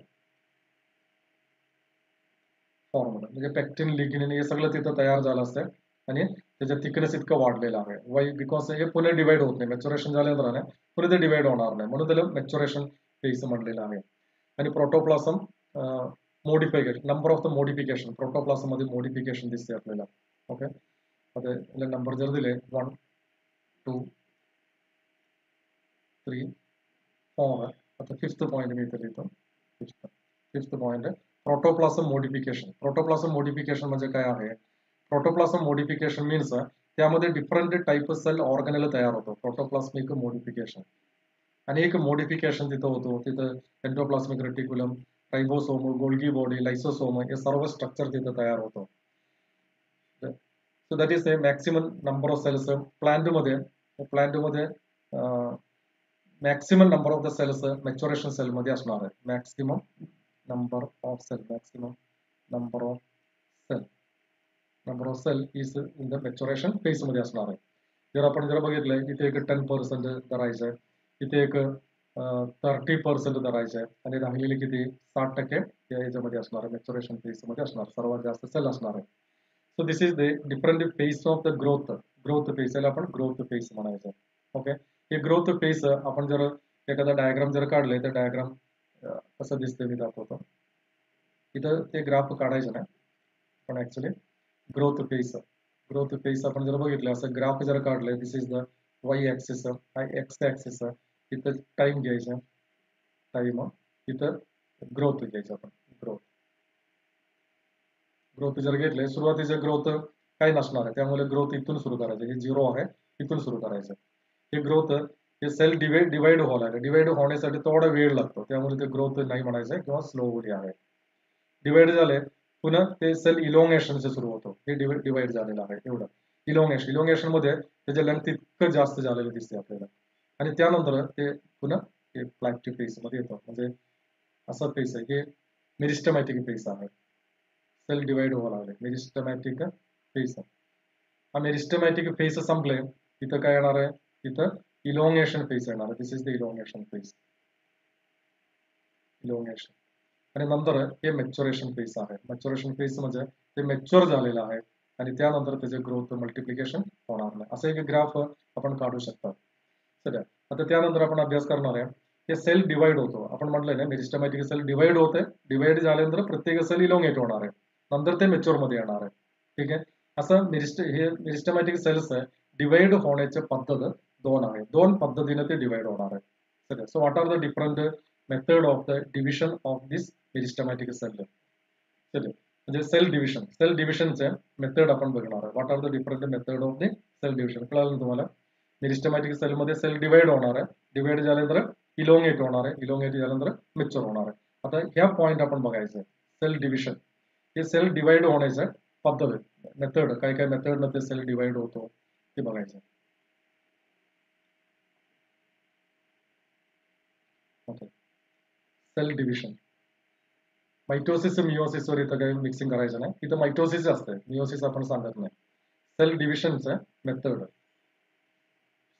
formed म्हणजे पेक्टिन लिग्निन हे सगळं तिथं तयार झालं असतं आणि त्याचं थिकनेस इतकं वाढलेलं आहे. वाय? बिकॉज हे पुन्हा डिवाइड होत नाही. मॅच्युरेशन झाल्यानंतर पुढे ते डिवाइड होणार नाही म्हणून त्याला मॅच्युरेशन फेज म्हटलेलं आहे. आणि protoplasm modification number of the modification protoplasm मध्ये मोडिफिकेशन दिसते आपल्याला. ओके आता नंबर जर दिले 1 2 3 4 आता फिफ्थ पॉइंट मी इथे लिहितो. फिफ्थ पॉइंट आहे प्रोटोप्लाझम मोडिफिकेशन. प्रोटोप्लाझम मोडिफिकेशन म्हणजे काय आहे? प्रोटोप्लाझम मोडिफिकेशन मीन्स त्यामध्ये डिफरंट टाईप सेल ऑर्गनेल तयार होतो. प्रोटोप्लाझमिक मोडिफिकेशन आणि एक मोडिफिकेशन तिथं होतो. तिथं endoplasmic reticulum, ribosome, Golgi body, lysosome हे सर्व स्ट्रक्चर तिथं तयार होतो. So that is a maximum number of cells प्लांटमध्ये maximum number of the cells maturation cell मध्ये असणार आहे. Maximum number of cell is in the maturation phase मध्ये असणार आहे. जर आपण बघितलंय इथे एक 10% धरायचं आहे, इथे एक 30% धरायचं आहे आणि राहिलेले किती 60% याच्यामध्ये असणार आहे. मॅच्युरेशन फेज मध्ये असणार सर्वात जास्त सेल असणार आहे. So this is the different phase of the growth phase. याला आपण ग्रोथ फेज म्हणायचं. ओके हे ग्रोथ फेज आपण जर एखादा डायग्राम जर काढले तर डायग्राम कसं दिसते मी दाखवतो. इथं ते ग्राफ काढायचं नाही पण ऍक्च्युली ग्रोथ फेज आपण जर बघितलं असं ग्राफ जर काढले this is the Y axis, X axis, इथं टाइम घ्यायचा टाइम, इथं ग्रोथ घ्यायचं आपण. ग्रोथ जर घेतले सुरुवातीचे ग्रोथ काही नसणार आहे त्यामुळे ग्रोथ इथून सुरू करायचं. हे 0 आहे इथून सुरू करायचं. हे ग्रोथ हे सेल डिवाइड व्हायला डिवाइड होण्यासाठी थोडा वेळ लागतो त्यामुळे ते ग्रोथ नाही म्हणायचं किंवा स्लोली आहे. डिवाइड झाले पुन्हा ते सेल इलोंगेशनचे सुरू होतो. हे डिवाइड झालेलं आहे एवढं. इलोंगेशन मध्ये त्याचे लेंथ इतकं जास्त झालेलं दिसते आपल्याला आणि त्यानंतर ते पुन्हा ते फ्लॅक्टिव्ह फेज मध्ये येतो. म्हणजे असं फेज आहे हे मेरिस्टेमॅटिक फेज आहे. सेल डिवाइड व्हायला लागले मेरिस्टेमॅटिक फेज. हा मेरिस्टेमॅटिक फेज संपले इथं काय येणार आहे? इथं इलोंगेशन फेज येणार आहे. दिस इज द इलोंगेशन फेज. आणि नंतर हे मॅच्युरेशन फेज आहे. मॅच्युरेशन फेज म्हणजे ते मॅच्युअर झालेलं आहे आणि त्यानंतर त्याचे ग्रोथ मल्टिप्लिकेशन होणार नाही. असं एक ग्राफ आपण काढू शकता. सध्या आता त्यानंतर आपण अभ्यास करणार आहे हे सेल डिवाइड होतो. आपण म्हटलंय ना मेरिस्टेमॅटिक सेल डिवाइड होते. डिवाइड झाल्यानंतर प्रत्येक सेल इलोंगेट होणार आहे नंतर ते मॅच्युअर मध्ये येणार आहे. ठीक आहे असं हे मेरिस्टेमॅटिक सेल्स डिवाइड होण्याची पद्धत दोन आहे. दोन पद्धतीने ते डिवाइड होणार आहे. So what are the different method of the division of this meristematic cell. म्हणजे सेल डिव्हिजनचे मेथड आपण बघणार आहे. What are the different method of the cell division. कळलं तुम्हाला? मेरिस्टेमॅटिक सेल मध्ये सेल डिवाइड होणार आहे. डिवाइड झाल्यानंतर इलोंगेट होणार आहे. इलोंगेट झाल्यानंतर मॅच्युअर होणार आहे. आता ह्या पॉइंट आपण बघायचं आहे. सेल डिव्हिजन हे सेल डिवाइड होण्याचं पद्धत मेथड काय काय मेथड मध्ये सेल डिवाइड होतो ते बघायचं. Okay cell division mitosis meiosis वर इथं काही मिक्सिंग करायचं नाही. इथं मायटोसिस असतं मिओसिस आपण सांगत नाही. सेल डिव्हिजनचं मेथड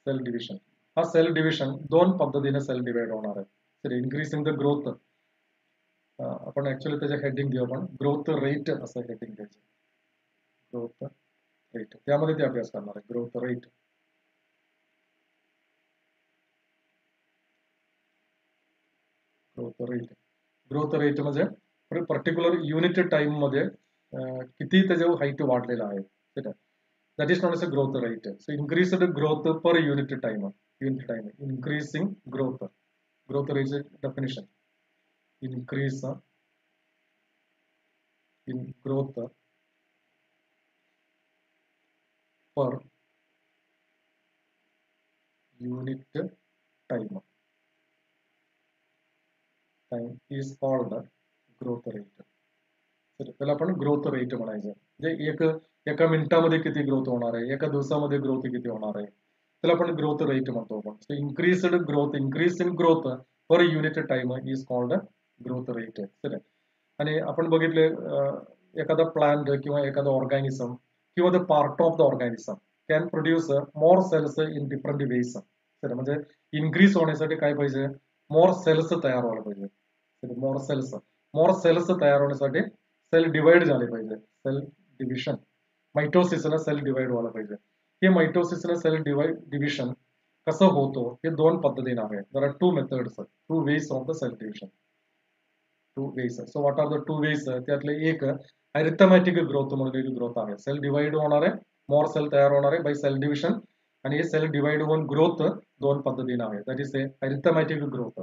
सेल डिव्हिजन हा सेल डिव्हिजन दोन पद्धतीने सेल डिवाइड होणार आहे. तर इन्क्रीजिंग द ग्रोथ आपण ऍक्च्युअली त्याच्या हेडिंग घेऊ आपण ग्रोथ रेट असं हेडिंग घ्यायचं. ग्रोथ रेट त्यामध्ये ते अभ्यास करणार आहे. ग्रोथ रेट ग्रोथ रेट म्हणजे पर्टिक्युलर युनिट टाइम मध्ये किती त्याचं हाईट वाढलेलं आहे ठीक आहे. That is not S a growth rate. So increased growth per unit time increasing growth rate definition increase in growth per unit time is called growth rate. तर त्याला आपण ग्रोथ रेट म्हणायचं. म्हणजे एका मिनिटामध्ये किती ग्रोथ होणार आहे, एका दिवसामध्ये ग्रोथ किती होणार आहे, त्याला आपण ग्रोथ रेट म्हणतो आपण. So increase in growth per unit time is called growth rate. आणि आपण बघितले एखादा प्लांट किंवा एखादा ऑर्गॅनिझम किंवा the part of the organism can produce more cells in different ways. म्हणजे इन्क्रीज होण्यासाठी काय पाहिजे, मोर सेल्स तयार व्हायला पाहिजे. मोर सेल्स तयार होण्यासाठी सेल डिवाइड झाले पाहिजे. सेल डिव्हिजन मायटोसिसला सेल डिवाइड व्हायला पाहिजे. हे मायटोसिसला सेल डिव्हिजन कसं होतो हे दोन पद्धतीने आहे. There are two methods, two ways of the cell division. Two ways. So what are the two ways? त्यातले एक अरिथमॅटिक ग्रोथ म्हणून एक ग्रोथ आहे. सेल डिवाइड होणार आहे, मोर सेल तयार होणार आहे बाय सेल डिव्हिजन. आणि हे सेल डिवाइड होऊन ग्रोथ दोन पद्धतीने आहे. That is arithmetic growth.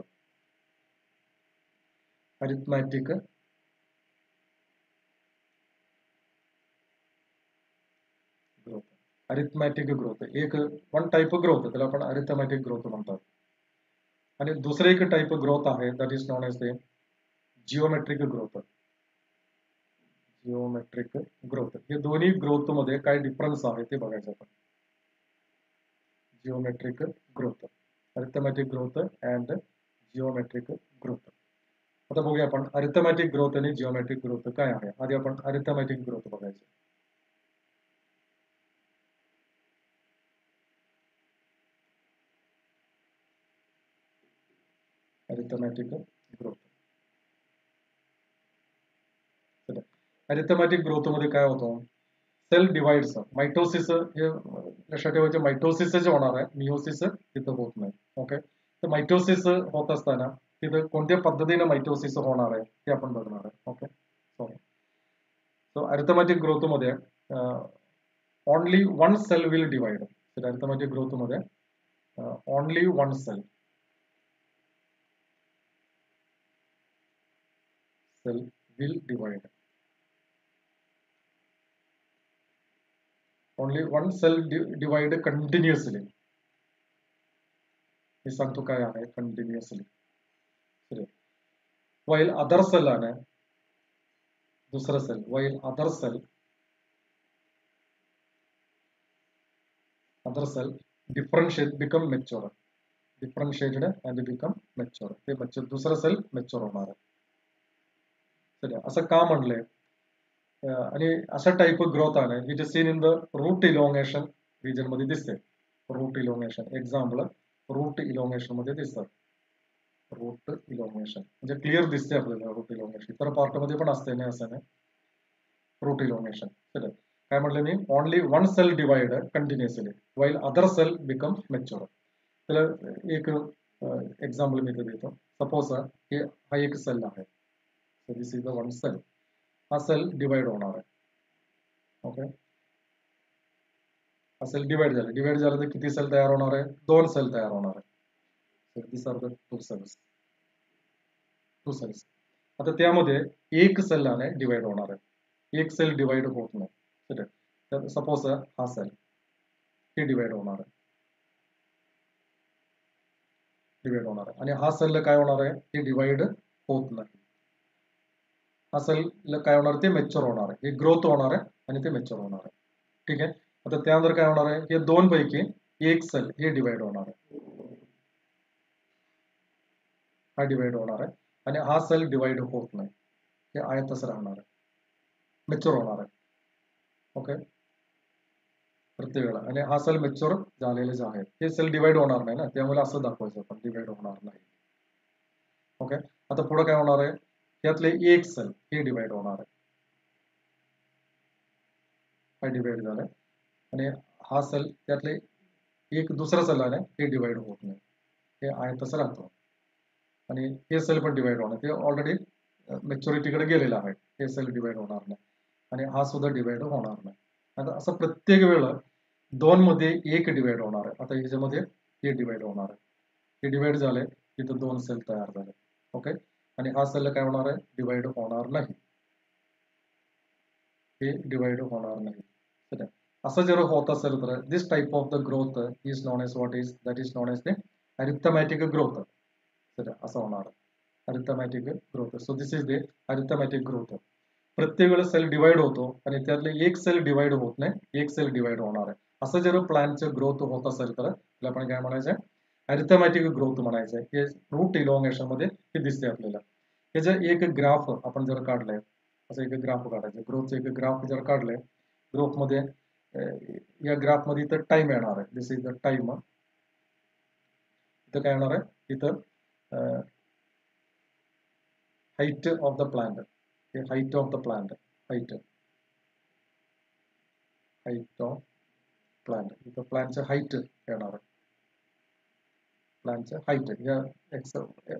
Arithmetic growth. Arithmetic growth एक वन टाइप ग्रोथ, त्याला आपण अरिथमॅटिक ग्रोथ म्हणतात. आणि दुसरे एक टाइप ग्रोथ आहे that is known as the geometric growth. Geometric growth. हे दोन्ही ग्रोथ मध्ये काय डिफरन्स आहे ते बघायचं आपण. Geometric growth, arithmetic growth and geometric growth. आता बघूया आपण अरिथमॅटिक ग्रोथ आणि जिओमेट्रिक ग्रोथ काय आहे. आधी आपण अरिथमॅटिक ग्रोथ बघायचं. Arithmetic growth. अरिथमॅटिक ग्रोथ मध्ये काय होतं, सेल डिवाइड्स. मायटोसिस हे लक्षात ठेवायचे, मायटोसिस जे होणार आहे, मिओसिस तिथं होत नाही. ओके. तर मायटोसिस होत असताना तिथं कोणत्या पद्धतीने मायटोसिस होणार आहे ते आपण बघणार आहे. ओके. सो अरिथमॅटिक ग्रोथ मध्ये only one cell will divide. Arithmetic growth मध्ये only one cell will divide. Only one cell divide continuously. हे सांगतो काय आहे कंटिन्युअसली. while other cell आहे दुसरा sale, while other cell differentiate become mature. differentiated and become mature. ते mature दुसरा सेल mature होणार आहे. असं का म्हणलंय, आणि असा टाइप ग्रोथ आहे which is seen in the root elongation region मध्ये दिसते. Root elongation example root elongation मध्ये दिसतात. रूट इलॉंगेशन म्हणजे क्लिअर दिसते आपल्याला रूट इलॉंगेशन. इतर पार्ट मध्ये पण असते नाही असं नाही. रूट इलॉंगेशन काय म्हटलं मी, only one cell divide continuously while other cell become mature. त्याला एक एक्झाम्पल मी देतो. सपोज हा एक सेल आहे. दिस इज द वन सेल. हा सेल डिवाइड होणार आहे. ओके. हा सेल डिवाइड झाला तर किती सेल तयार होणार आहे, दोन सेल तयार होणार आहे. दिस आर द टू सेल्स. आता त्यामध्ये एक सेलने डिवाइड होणार आहे, एक सेल डिवाइड होत नाही. तर सपोज हा सेल हे डिवाइड होणार आहे, आणि हा सेल काय होणार आहे, हे डिवाइड होत नाही. हा सेल काय होणार, ते मॅच्युअर होणार आहे, हे ग्रोथ होणार आहे आणि ते मॅच्युअर होणार आहे. ठीक आहे. आता त्यानंतर काय होणार आहे, हे दोन पैकी एक सेल हे डिवाइड होणार आहे, हा डिवाइड होणार आहे आणि हा सेल डिवाइड होत नाही, हे आहे तसं राहणार आहे, मॅच्युअर होणार आहे. ओके. प्रत्येक वेळा. आणि हा सेल मॅच्युअर झालेलेच आहे, हे सेल डिवाइड होणार नाही ना, त्यामुळे असं दाखवायचं आपण डिवाइड होणार नाही. ओके. आता पुढे काय होणार आहे, त्यातले एक सेल हे डिवाइड होणार आहे, हा डिवाइड झालाय आणि हा सेल त्यातले एक दुसरा सेल आहे हे डिवाइड होत नाही, हे आहे तसं राहतो. आणि हे सेल पण डिवाइड होणार, ते ऑलरेडी मॅच्युरिटीकडे गेलेला आहे, हे सेल डिवाइड होणार नाही आणि हा सुद्धा डिवाइड होणार नाही. आता असं प्रत्येक वेळेला 2 मध्ये 1 डिवाइड होणार आहे. आता ह्याच्यामध्ये हे डिवाइड होणार आहे, हे डिवाइड झाले, इथं 2 सेल तयार झाले. ओके, आणि हा सेल काय होणार आहे, डिवाइड होणार नाही, हे डिवाइड होणार नाही. ठीक आहे, असं जर होत असेल तर this type of the growth is known as what is that is known as the arithmetic growth. असं होणार arithmetic growth. So this is the arithmetic growth. प्रत्येक वेळेस सेल डिवाइड होतो आणि त्यातले एक सेल डिवाइड होत नाही, एक सेल डिवाइड होणार आहे. असं जर प्लांटचं ग्रोथ होत असेल तर त्याला आपण काय म्हणायचं, अरिथमॅटिक ग्रोथ म्हणायचं. हे रूट इलॉंगेशन मध्ये हे दिसते आपल्याला. हे जर एक ग्राफ आपण जर काढलंय, असं एक ग्राफ काढायचं, ग्रोथचं एक ग्राफ जर काढलंय, ग्रोथ मध्ये या ग्राफ मध्ये इथं टाइम येणार आहे, दिस इज द टाइम. इथं काय येणार आहे, इथं height of the plant, the height of the plant, height of plant, इथं प्लांटचं हाईट येणार आहे, प्लांटचं हाईट. या एक्स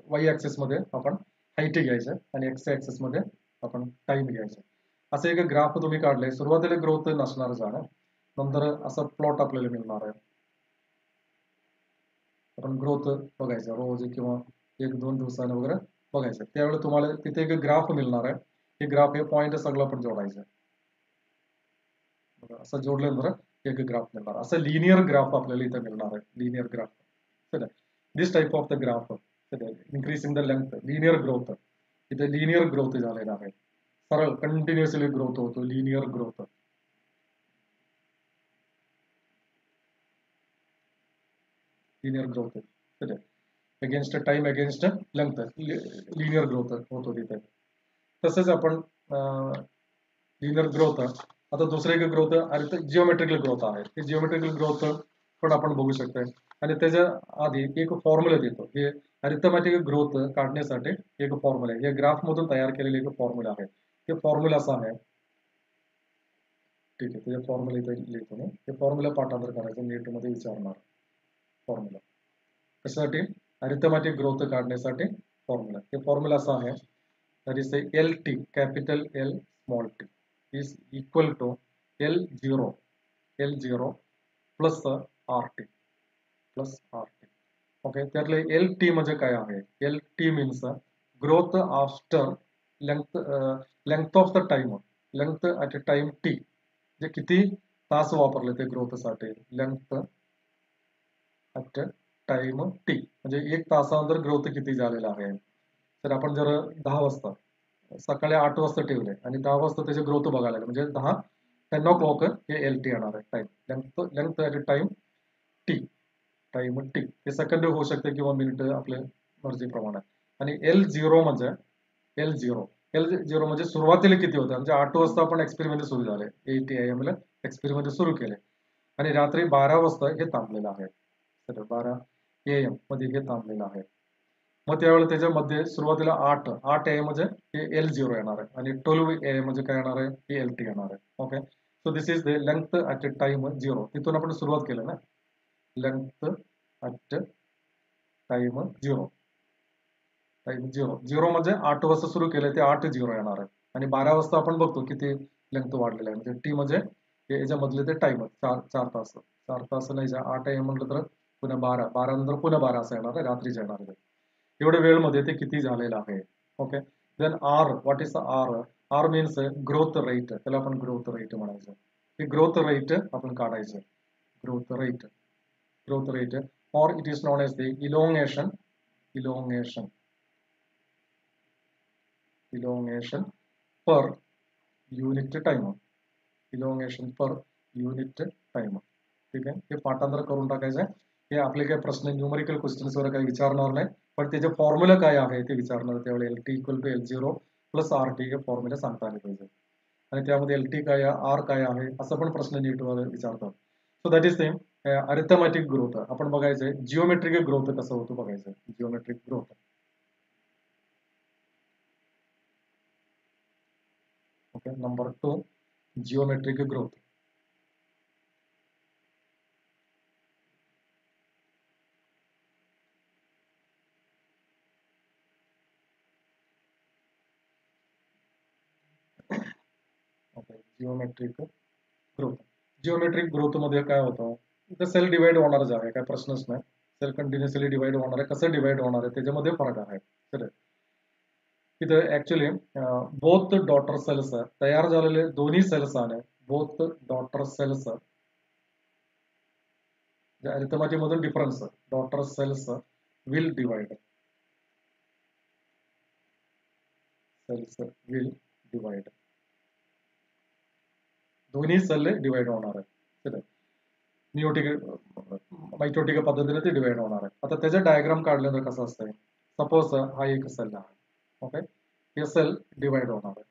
वाय ऍक्सिस मध्ये आपण हाईट घ्यायचं आणि एक्स ऍक्सिस मध्ये आपण टाइम घ्यायचं. असं एक ग्राफ तुम्ही काढलंय, सुरुवातीला ग्रोथ नसणार जाणं, नंतर असं प्लॉट आपल्याला मिळणार आहे. आपण ग्रोथ बघायचं रोज किंवा 1-2 दिवसानं वगैरे बघायचं. त्यावेळेला तुम्हाला तिथे एक ग्राफ मिळणार आहे, हे ग्राफ हे पॉइंट सगळं पण जोडायचं. असं जोडल्यानंतर एक ग्राफ मिळणार, असं लिनियर ग्राफ आपल्याला इथं मिळणार आहे, linear graph. This type of the graph increasing the length, linear growth. इथे लिनियर ग्रोथ झालेला आहे, सरळ कंटिन्युअसली ग्रोथ होतो, linear growth. Linear growth against time, against length, linear growth होतो तिथे. तसंच आपण लिनियर ग्रोथ. आता दुसरं एक ग्रोथ आणि जिओमेट्रिकल ग्रोथ आहे, हे जिओमेट्रिकल ग्रोथ पण आपण बघू शकतो. आणि त्याच्या आधी एक फॉर्म्युला देतो, हे अरिथमॅटिक ग्रोथ काढण्यासाठी एक फॉर्म्युला आहे, हे ग्राफ मधून तयार केलेले एक फॉर्म्युला आहे. ते फॉर्म्युला असा आहे, ठीक आहे, ते फॉर्म्युला इथे लिहितो मी. ते फॉर्म्युला पाठांतर करायचं, नीट मध्ये विचारणार फॉर्म्युला कशासाठी, अरिथमॅटिक ग्रोथ काढण्यासाठी फॉर्म्युला. हे फॉर्म्युला असा आहे, that is LT, capital L small t is equal to L0 plus RT plus RT. Okay, त्यातले LT म्हणजे काय आहे, LT means growth after length of the time, length at a time T, जे किती तास वापरले ते ग्रोथ साठी, लेंथ ॲट टाइम T म्हणजे 1 तासानंतर ग्रोथ किती झालेला आहे. तर आपण जर 10 वाजता सकाळी 8 वाजता ठेवले आणि 10 वाजता त्याची ग्रोथ बघायला लागले, म्हणजे 10 o'clock हे LT येणार आहे, time, length at time T, time T. हे सेकंड होऊ शकते किंवा मिनिट, आपल्या मर्जीप्रमाणे. आणि L0 म्हणजे L0 म्हणजे सुरुवातीला किती होतं, म्हणजे 8 वाजता आपण एक्सपेरिमेंट सुरू झाले, 8 AM ला एक्सपेरिमेंट सुरू केले आणि रात्री 12 वाजता हे थांबलेलं आहे. 12 AM मध्ये हे थांबलेलं आहे. मग त्यावेळेला त्याच्यामध्ये सुरुवातीला 8 AM म्हणजे हे L0 येणार आहे आणि 12 AM म्हणजे काय येणार आहे, हे LT येणार आहे. Okay, so this is the length at time 0. तिथून आपण सुरुवात केलं ना, लेंथ ॲट टाइम 0, टाइम 0 म्हणजे 8 वाजता सुरू केलं ते 8:0 येणार आहे. आणि 12 वाजता आपण बघतो किती लेंथ वाढलेला आहे, म्हणजे टी म्हणजे याच्यामधले ते टाइम 4 तास, 4 तास नाही, 8 AM म्हटलं तर पुन्हा 12 नंतर पुन्हा 12 असं येणार आहे, रात्रीचं येणार आहे. एवढ्या वेळमध्ये ते किती झालेलं आहे. Okay, then R, what is R, R means growth rate, त्याला आपण ग्रोथ रेट म्हणायचं. हे ग्रोथ रेट आपण काढायचं, growth rate, growth rate, or it is known as the elongation per unit time, elongation per unit time. ठीक आहे, हे पाठांतर करून टाकायचं. हे आपले काही प्रश्न न्यूमरिकल क्वेश्चन्स वर काही विचारणार नाही, पण त्याचे फॉर्म्युला काय आहे ते विचारणार. त्यावेळेला LT equal to L0 plus RT हे फॉर्म्युला सांगता आले पाहिजे, आणि त्यामध्ये LT काय आहे, R काय आहे, असं पण प्रश्न नीट वर विचारतात. So that is same arithmetic growth. आपण बघायचंय जिओमेट्रिक ग्रोथ कसं होतं बघायचं, geometric growth. Okay, number 2, geometric growth. Geometric growth. Geometric growth मध्ये काय होतं, इथं सेल डिवाइड होणारच आहे, काय प्रश्नच नाही. सेल कंटिन्युअसली डिवाइड होणार आहे, कसं डिवाइड होणार आहे त्याच्यामध्ये फरक आहे. तर इथं ऍक्च्युली बोथ डॉटर सेल्स तयार झालेले दोन्ही सेल्स आहे, बोथ डॉटर सेल्स अरिथमेटिक मधून difference, daughter cells will divide, cells will divide, दोन्ही सेल डिवाइड होणार आहे. मियोटिक मायटोटिक पद्धतीने ते डिवाइड होणार आहे. आता त्याचं डायग्राम काढल्यानंतर कसं असतंय, सपोज हा एक सेल आहे, ओके, हे सेल डिवाइड होणार आहे.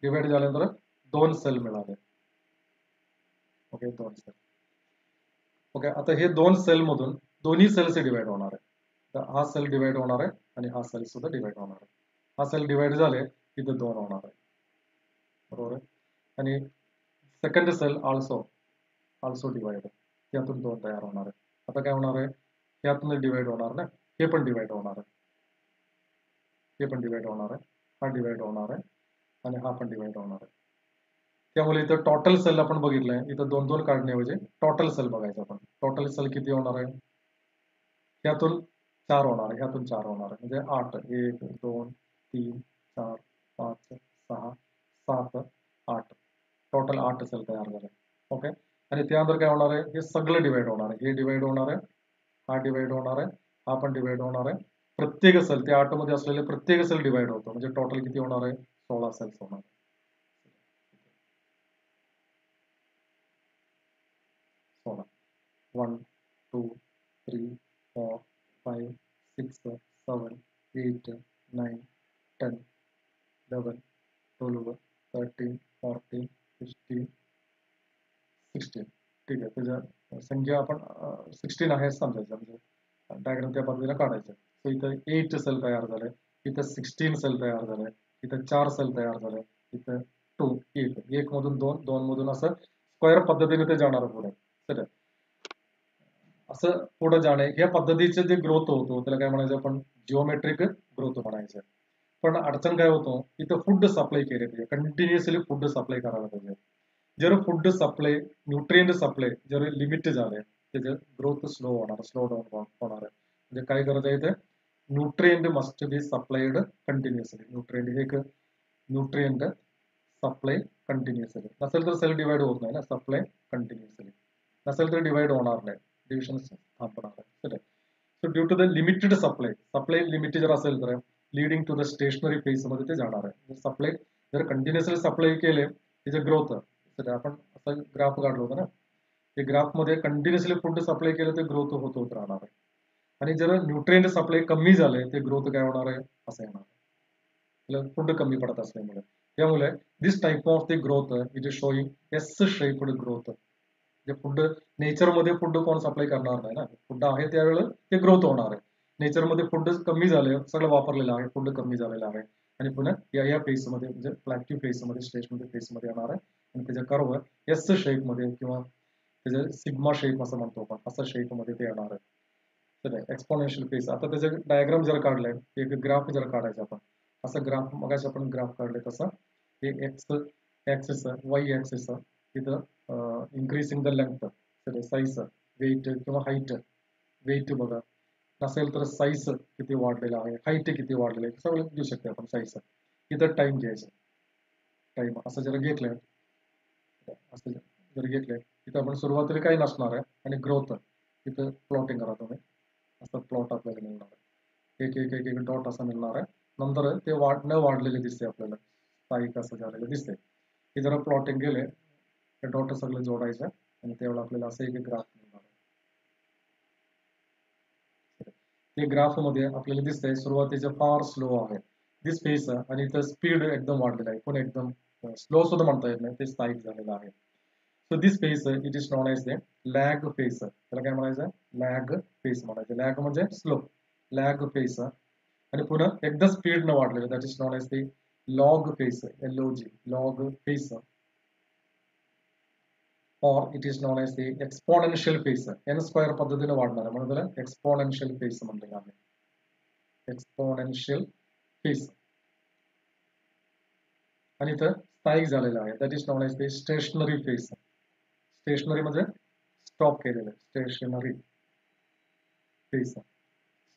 डिवाइड झाल्यानंतर दोन सेल मिळाले, ओके, दोन सेल, ओके. आता हे दोन सेल मधून दोन्ही सेल्स डिवाइड होणार आहे. तर हा सेल डिवाइड होणार आहे आणि हा सेल सुद्धा डिवाइड होणार आहे. हा सेल डिवाइड झाले तिथे दोन होणार आहे, बरोबर आहे. आणि सेकंड सेल ऑल्सो डिवाइड, यातून दोन तयार होणार आहे. आता काय होणार आहे, यातून डिवाइड होणार ना, हे पण डिवाइड होणार आहे, हे पण डिवाइड होणार आहे, हा डिवाइड होणार आहे आणि हा पण डिवाइड होणार आहे. त्यामुळे इथं टोटल सेल आपण बघितलंय, इथं दोन दोन काढण्याऐवजी टोटल सेल बघायचं आपण. टोटल सेल किती होणार आहे, ह्यातून चार होणार आहे, ह्यातून चार होणार आहे, म्हणजे 8, 1 2 3 4 5 6 7 8, टोटल 8 सेल तयार झाले, ओके. आणि त्यानंतर काय होणार आहे, हे सगळं डिवाइड होणार आहे, हे डिवाइड होणार आहे, हा डिवाइड होणार आहे, हा पण डिवाइड होणार आहे. प्रत्येक सेल त्या 8 मध्ये असलेले प्रत्येक सेल डिवाइड होतो, म्हणजे टोटल किती होणार आहे, 16 सेल्स होणार आहे. 16, 1 2 3 4 5 6 7 8 9 10 11 12 13 14 15 16, ठीक आहे. त्याच्या संख्या आपण 16 आहे समजायचं, म्हणजे डायग्राम त्या पद्धतीने काढायचं. सो इथं 8 सेल तयार झाले, इथं 16 सेल तयार झाले, इथं 4 सेल तयार झाले, इथं 2 1 मधून 2 2 मधून असं स्क्वेअर पद्धतीने ते जाणार पुढे. तर असं पुढे जाणे या पद्धतीचे जे ग्रोथ होतो त्याला काय म्हणायचं आपण, जिओमेट्रिक ग्रोथ म्हणायचं. पण अडचण काय होतो, इथं फूड सप्लाय केले पाहिजे, कंटिन्युअसली फूड सप्लाय करायला पाहिजे. जर फूड सप्लाय, न्यूट्रिएंट सप्लाय जर लिमिट झाले त्याचं ग्रोथ स्लो होणार, स्लो डाऊन होणार आहे. म्हणजे काय गरज आहे, ते nutrient must be supplied continuously. Nutrient हे एक न्यूट्रिएंट सप्लाय कंटिन्युअसली नसेल तर सेल डिवाइड होत नाही ना, सप्लाय कंटिन्युअसली नसेल तर डिवाइड होणार नाही, डिव्हिजन थांबणार आहे. So due to the limited supply, supply limited जर असेल तर leading to the stationary phase मध्ये ते जाणार आहे. सप्लाय जर कंटिन्युअसली सप्लाय केले त्याचे ग्रोथ, आपण असं ग्राफ काढलो होतं ना, ते ग्राफ मध्ये कंटिन्युअसली फूड सप्लाय केलं ते ग्रोथ होत राहणार आहे. आणि जर न्यूट्रिएंट सप्लाय कमी झाले ते ग्रोथ काय होणार आहे, असं येणार आहे, फूड कमी पडत असल्यामुळे. त्यामुळे this type of the growth it is showing S shaped growth. जे फूड नेचरमध्ये फूड कोण सप्लाय करणार नाही ना, फूड आहे त्यावेळेला ते ग्रोथ होणार आहे. नेचरमध्ये फूड कमी झाले, सगळं वापरलेलं आहे, फूड कमी झालेलं आहे आणि पुन्हा या फेज मध्ये म्हणजे प्लॅक्टिव फेज मध्ये, स्टेशनरी फेज मध्ये येणार आहे आणि त्याच्या कर्व एस शेप मध्ये किंवा त्याचे सिग्मा शेप असं म्हणतो आपण, असं शेप मध्ये ते येणार आहे. तर एक्सपोनेन्शियल फेज. आता त्याचे डायग्राम जर काढलाय, एक ग्राफ जर काढायचा आपण, असं ग्राफ मगाशी आपण ग्राफ काढले तसं, हे एक्स ऍक्सिस, वाय ऍक्सिस, तिथं increasing the length, size, weight किंवा हाईट, वेट बघा नसेल तर साईज किती वाढलेला आहे, हाईट किती वाढलेलं आहे, सगळं घेऊ शकतो आपण साईज. इथं टाइम घ्यायचं, टाइम असं जर घेतलंय, असं जर घेतलंय, इथं आपण सुरुवातीला काही नसणार आहे आणि ग्रोथ इथं प्लॉटिंग करा तुम्ही, असं प्लॉट आपल्याला मिळणार आहे, एक एक एक एक डॉट असं मिळणार आहे. नंतर ते वाढलेले दिसते आपल्याला, स्थायिक असं झालेलं दिसते. हे जरा प्लॉटिंग केले, ते डॉट सगळं जोडायचं आणि त्यावेळेला आपल्याला असं एक ग्राफ मिळणार आहे. ते ग्राफ मध्ये आपल्याला दिसतंय सुरुवातीचं फार स्लो आहे दिस फेस, आणि इथं स्पीड एकदम वाढलेला आहे, पण एकदम स्लो सुद्धा म्हणता येत नाही, ते स्थायिक झालेलं आहे. So this face it is known as the lag face. त्याला काय म्हणायचं, लॅग फेस म्हणायचं. लॅग म्हणजे स्लो, लॅग फेस. आणि पुन्हा एकदा स्पीड न वाढलेलं, that is known as the log face, LOG, log face. or it is known as the exponential phase. n square पद्धतीने वाढणार आहे म्हणून त्याला एक्सपोनेन्शियल फेज म्हणलेलं आहे, एक्सपोनेन्शियल फेज. आणि इथं स्थायिक झालेला आहे, that is known as the stationary phase. Stationary म्हणजे स्टॉप केलेलं, stationary phase.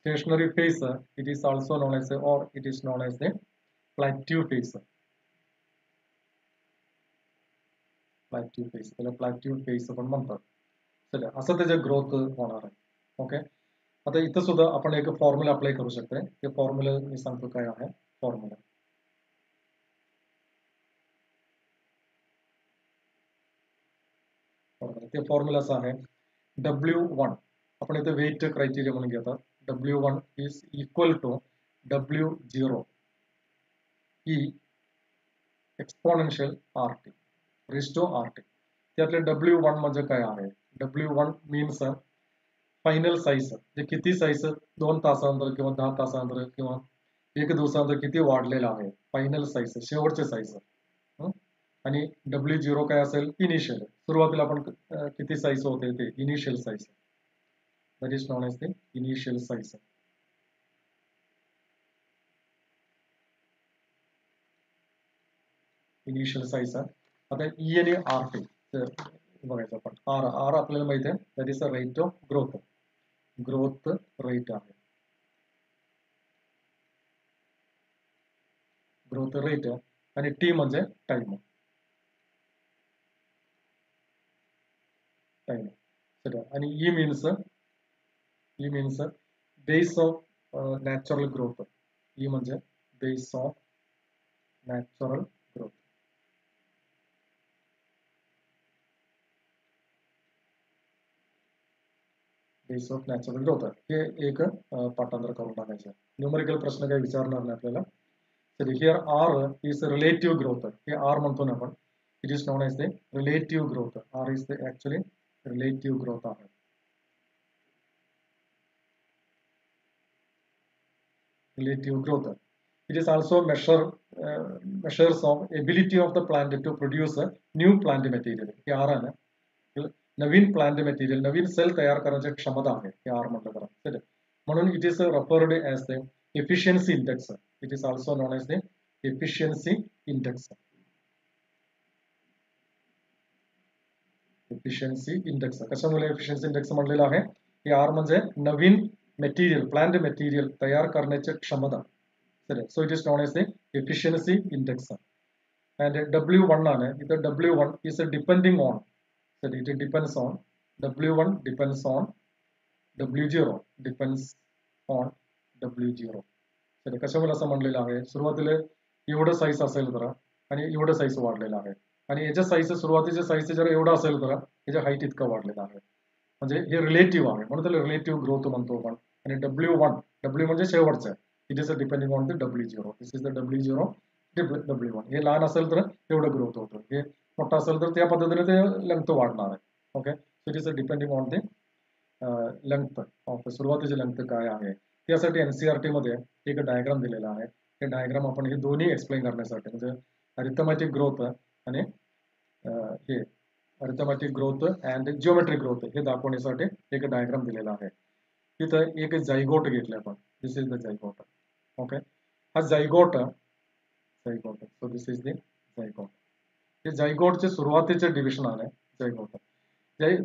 Stationary phase, it is also known as or it is known as the plateau phase. Plateau phase, त्याला plateau phase पण म्हणतात. चला, असं त्याचे ग्रोथ होणार आहे. ओके, आता इथं सुद्धा आपण एक फॉर्म्युला अप्लाय करू शकतोय. ते फॉर्म्युला मी सांगतो काय आहे. फॉर्म्युला ते फॉर्म्युला असं आहे, W1 आपण इथे वेट क्रायटेरिया म्हणून घेतात. W1 is equal to W0 E exponential RT raised to RT. त्यातले W1 म्हणजे काय आहे? W1 मीन्स फायनल साईज, जे किती साईज 2 तासानंतर किंवा 10 तासानंतर किंवा 1 दिवसानंतर किती वाढलेला आहे, फायनल साईज, शेवटचे साईज. आणि W0 काय असेल? इनिशियल, सुरुवातीला आपण किती साईज होते ते initial size, that is known as the initial size. Initial size. आता ई आणि आर टी बघायचं आपण. आर आर आपल्याला माहिती आहे, that is a rate of growth, growth rate आहे, ग्रोथ रेट. आणि टी म्हणजे टाइम, टाइम. आणि E means base of natural growth. E म्हणजे base of natural growth. Base of natural growth हे एक पाठांतर करून टाकायचं. न्यूमरिकल प्रश्न काही विचारणार नाही आपल्याला. तर here R is relative growth. हे आर म्हणतो ना आपण, it is known as the relative growth. R is the actually relative growth आहे. Relative growth. It is also measures of ability of the plant to produce a new plant material. हे आर आहे ना, नवीन प्लांट मटेरियल, नवीन सेल तयार करण्याची क्षमता आहे, हे आर म्हटलं तर. म्हणून it is referred as the efficiency index. It is also known as the efficiency index. Efficiency index कशामुळे एफिशियन्सी इंडेक्स म्हणलेलं आहे? हे आर म्हणजे नवीन मटेरियल, प्लांट मटेरियल तयार करण्याची क्षमता. So it is known as the efficiency index. and W1 ആണ്. ഇത് W1 is depending on, so it depends on, W1 depends on W0 depends on W0. तर कशामुळे असं म्हणलेलं आहे? सुरुवातीला एवढं साईज असेल तर आणि एवढं साईज वाढलेलं आहे, आणि याच्या साईज सुरुवातीच्या साईज जर एवढं असेल तर याच्या हाईट इतकं वाढलेलं आहे. म्हणजे हे रिलेटिव्ह आहे, म्हणून त्याला रिलेटिव्ह ग्रोथ म्हणतो आपण. आणि W1, W म्हणजे शेवटचं आहे, it is depending on the W0. This is the W0, W1. हे लहान असेल तर एवढं ग्रोथ होतं, हे मोठं असेल तर त्या पद्धतीने ते लेंथ वाढणार आहे. Okay, so it is depending on the length of, सुरुवातीची लेंथ काय आहे. त्यासाठी एनसीईआरटी मध्ये एक डायग्राम दिलेला आहे. हे डायग्राम आपण हे दोन्ही एक्सप्लेन करण्यासाठी, म्हणजे अरिथमॅटिक ग्रोथ आणि हे arithmetic growth and geometric growth हे दाखवण्यासाठी एक डायग्राम दिलेला आहे. तिथं एक जायगोट घेतलं आपण. दिस इज द जायगोट. ओके, हा zygote, so this is the zygote. हे जायगोटचे सुरुवातीचे डिव्हिजन आहे. जायगोट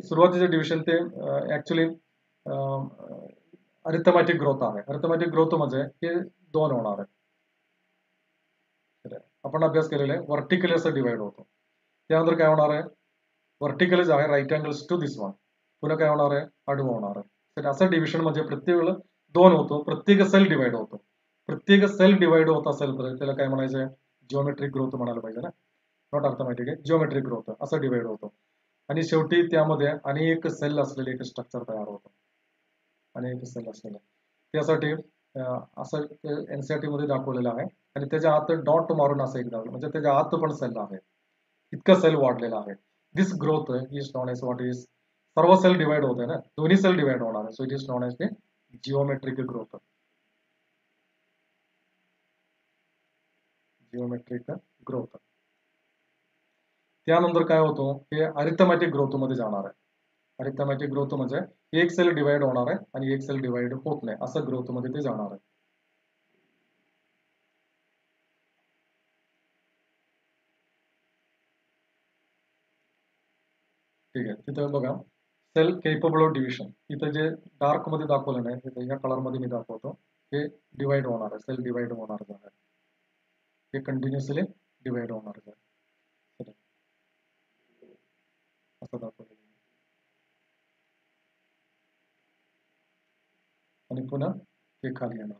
सुरुवातीचे डिव्हिजन ते ऍक्च्युली अरिथमॅटिक ग्रोथ आहे. अरिथमॅटिक ग्रोथ म्हणजे हे दोन होणार आहे. आपण अभ्यास केलेला आहे, व्हर्टिकली असं डिवाइड होतो. त्यानंतर काय होणार आहे? व्हर्टिकली जे आहे right angles to this one, पुन्हा काय होणार आहे? आडवं होणार आहे. तर असं डिव्हिजन म्हणजे प्रत्येक वेळेला दोन होतो, प्रत्येक सेल डिवाइड होतो. प्रत्येक सेल डिवाइड होत असेल तर त्याला काय म्हणायचं? जिओमेट्रिक ग्रोथ म्हणायला पाहिजे ना, नॉट अर्थमॅटिक आहे, जिओमेट्रिक ग्रोथ असं डिवाइड होतो. आणि शेवटी त्यामध्ये अनेक सेल असलेले एक स्ट्रक्चर तयार होतं, अनेक सेल असलेलं. त्यासाठी असं एनसीईआरटी मध्ये दाखवलेलं आहे. आणि त्याच्या आत डॉट मारून असं एक दाखवलं, म्हणजे त्याच्या आत पण सेल आहे, इतका सेल वाढलेला आहे. This growth is known as what is, सर्व सेल डिवाइड होत आहे ना, दोन्ही सेल डिवाइड होणार आहे. So it is known as the geometric growth. Geometric growth. त्यानंतर काय होतो? हे अरिथमॅटिक ग्रोथ मध्ये जाणार आहे. अरिथमॅटिक ग्रोथ म्हणजे एक सेल डिवाइड होणार आहे आणि एक सेल डिवाइड होत नाही, असं ग्रोथ मध्ये ते जाणार आहे. ठीक आहे. तिथं बघा सेल केपेबल ऑफ डिव्हिजन. इथं जे डार्क मध्ये दाखवलं नाही, तिथं या कलर मध्ये मी दाखवतो, हे डिवाइड होणार आहे, सेल डिवाइड होणार आहे, हे कंटिन्युअसली डिवाइड होणार आहे. असं दाखवलं आणि पुन्हा हे खाली येणार,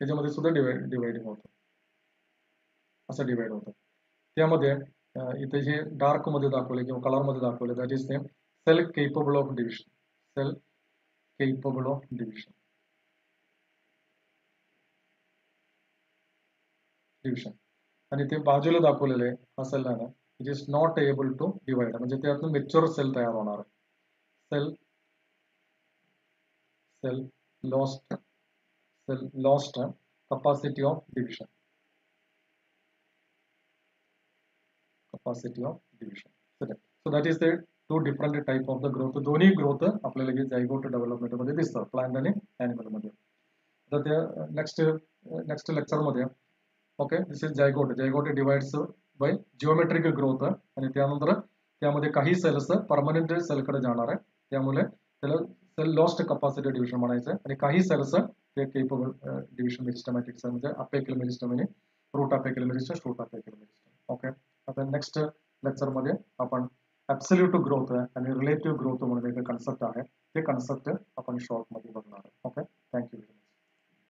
त्याच्यामध्ये सुद्धा डिवाइडिंग होतं, असं डिवाइड होतं. त्यामध्ये इथे जे डार्क मध्ये दाखवले किंवा कलर मध्ये दाखवले, that is same cell capable of division, cell capable of division, division. आणि ते बाजूला दाखवलेलं आहे हा सेल आहे ना, it is not able to divide, म्हणजे त्यातून मॅच्युअर सेल तयार होणार आहे. Cell cell lost capacity of division, capacity of division. So that is the two different type of the growth. दोन्ही ग्रोथ आपल्याला हे जायगोट डेव्हलपमेंट मध्ये दिसतात, प्लांट आणि अॅनिमल मध्ये. तर त्या नेक्स्ट लेक्चर मध्ये okay, this is zygote. Zygote divides bye geometric growth, आणि त्यानंतर त्यामध्ये काही सेल्स परमनंट सेलकडे जाणार आहे, त्यामुळे त्याला सेल लॉस्ट कपॅसिटी डिव्हिजन म्हणायचं, आणि काही सेल्स ते केपेबल डिव्हिजन मेरिस्टमॅटिक म्हणजे अपेक्युलर मेरिस्टम आणि root apical meristem, shoot apical meristem. Okay, आता नेक्स्ट लेक्चर मध्ये आपण ऍब्सोल्यूट ग्रोथ आणि रिलेटिव्ह ग्रोथ म्हणून एक कन्सेप्ट आहे, ते कन्सेप्ट आपण शॉर्ट मध्ये बघणार आहे. Okay, thank you.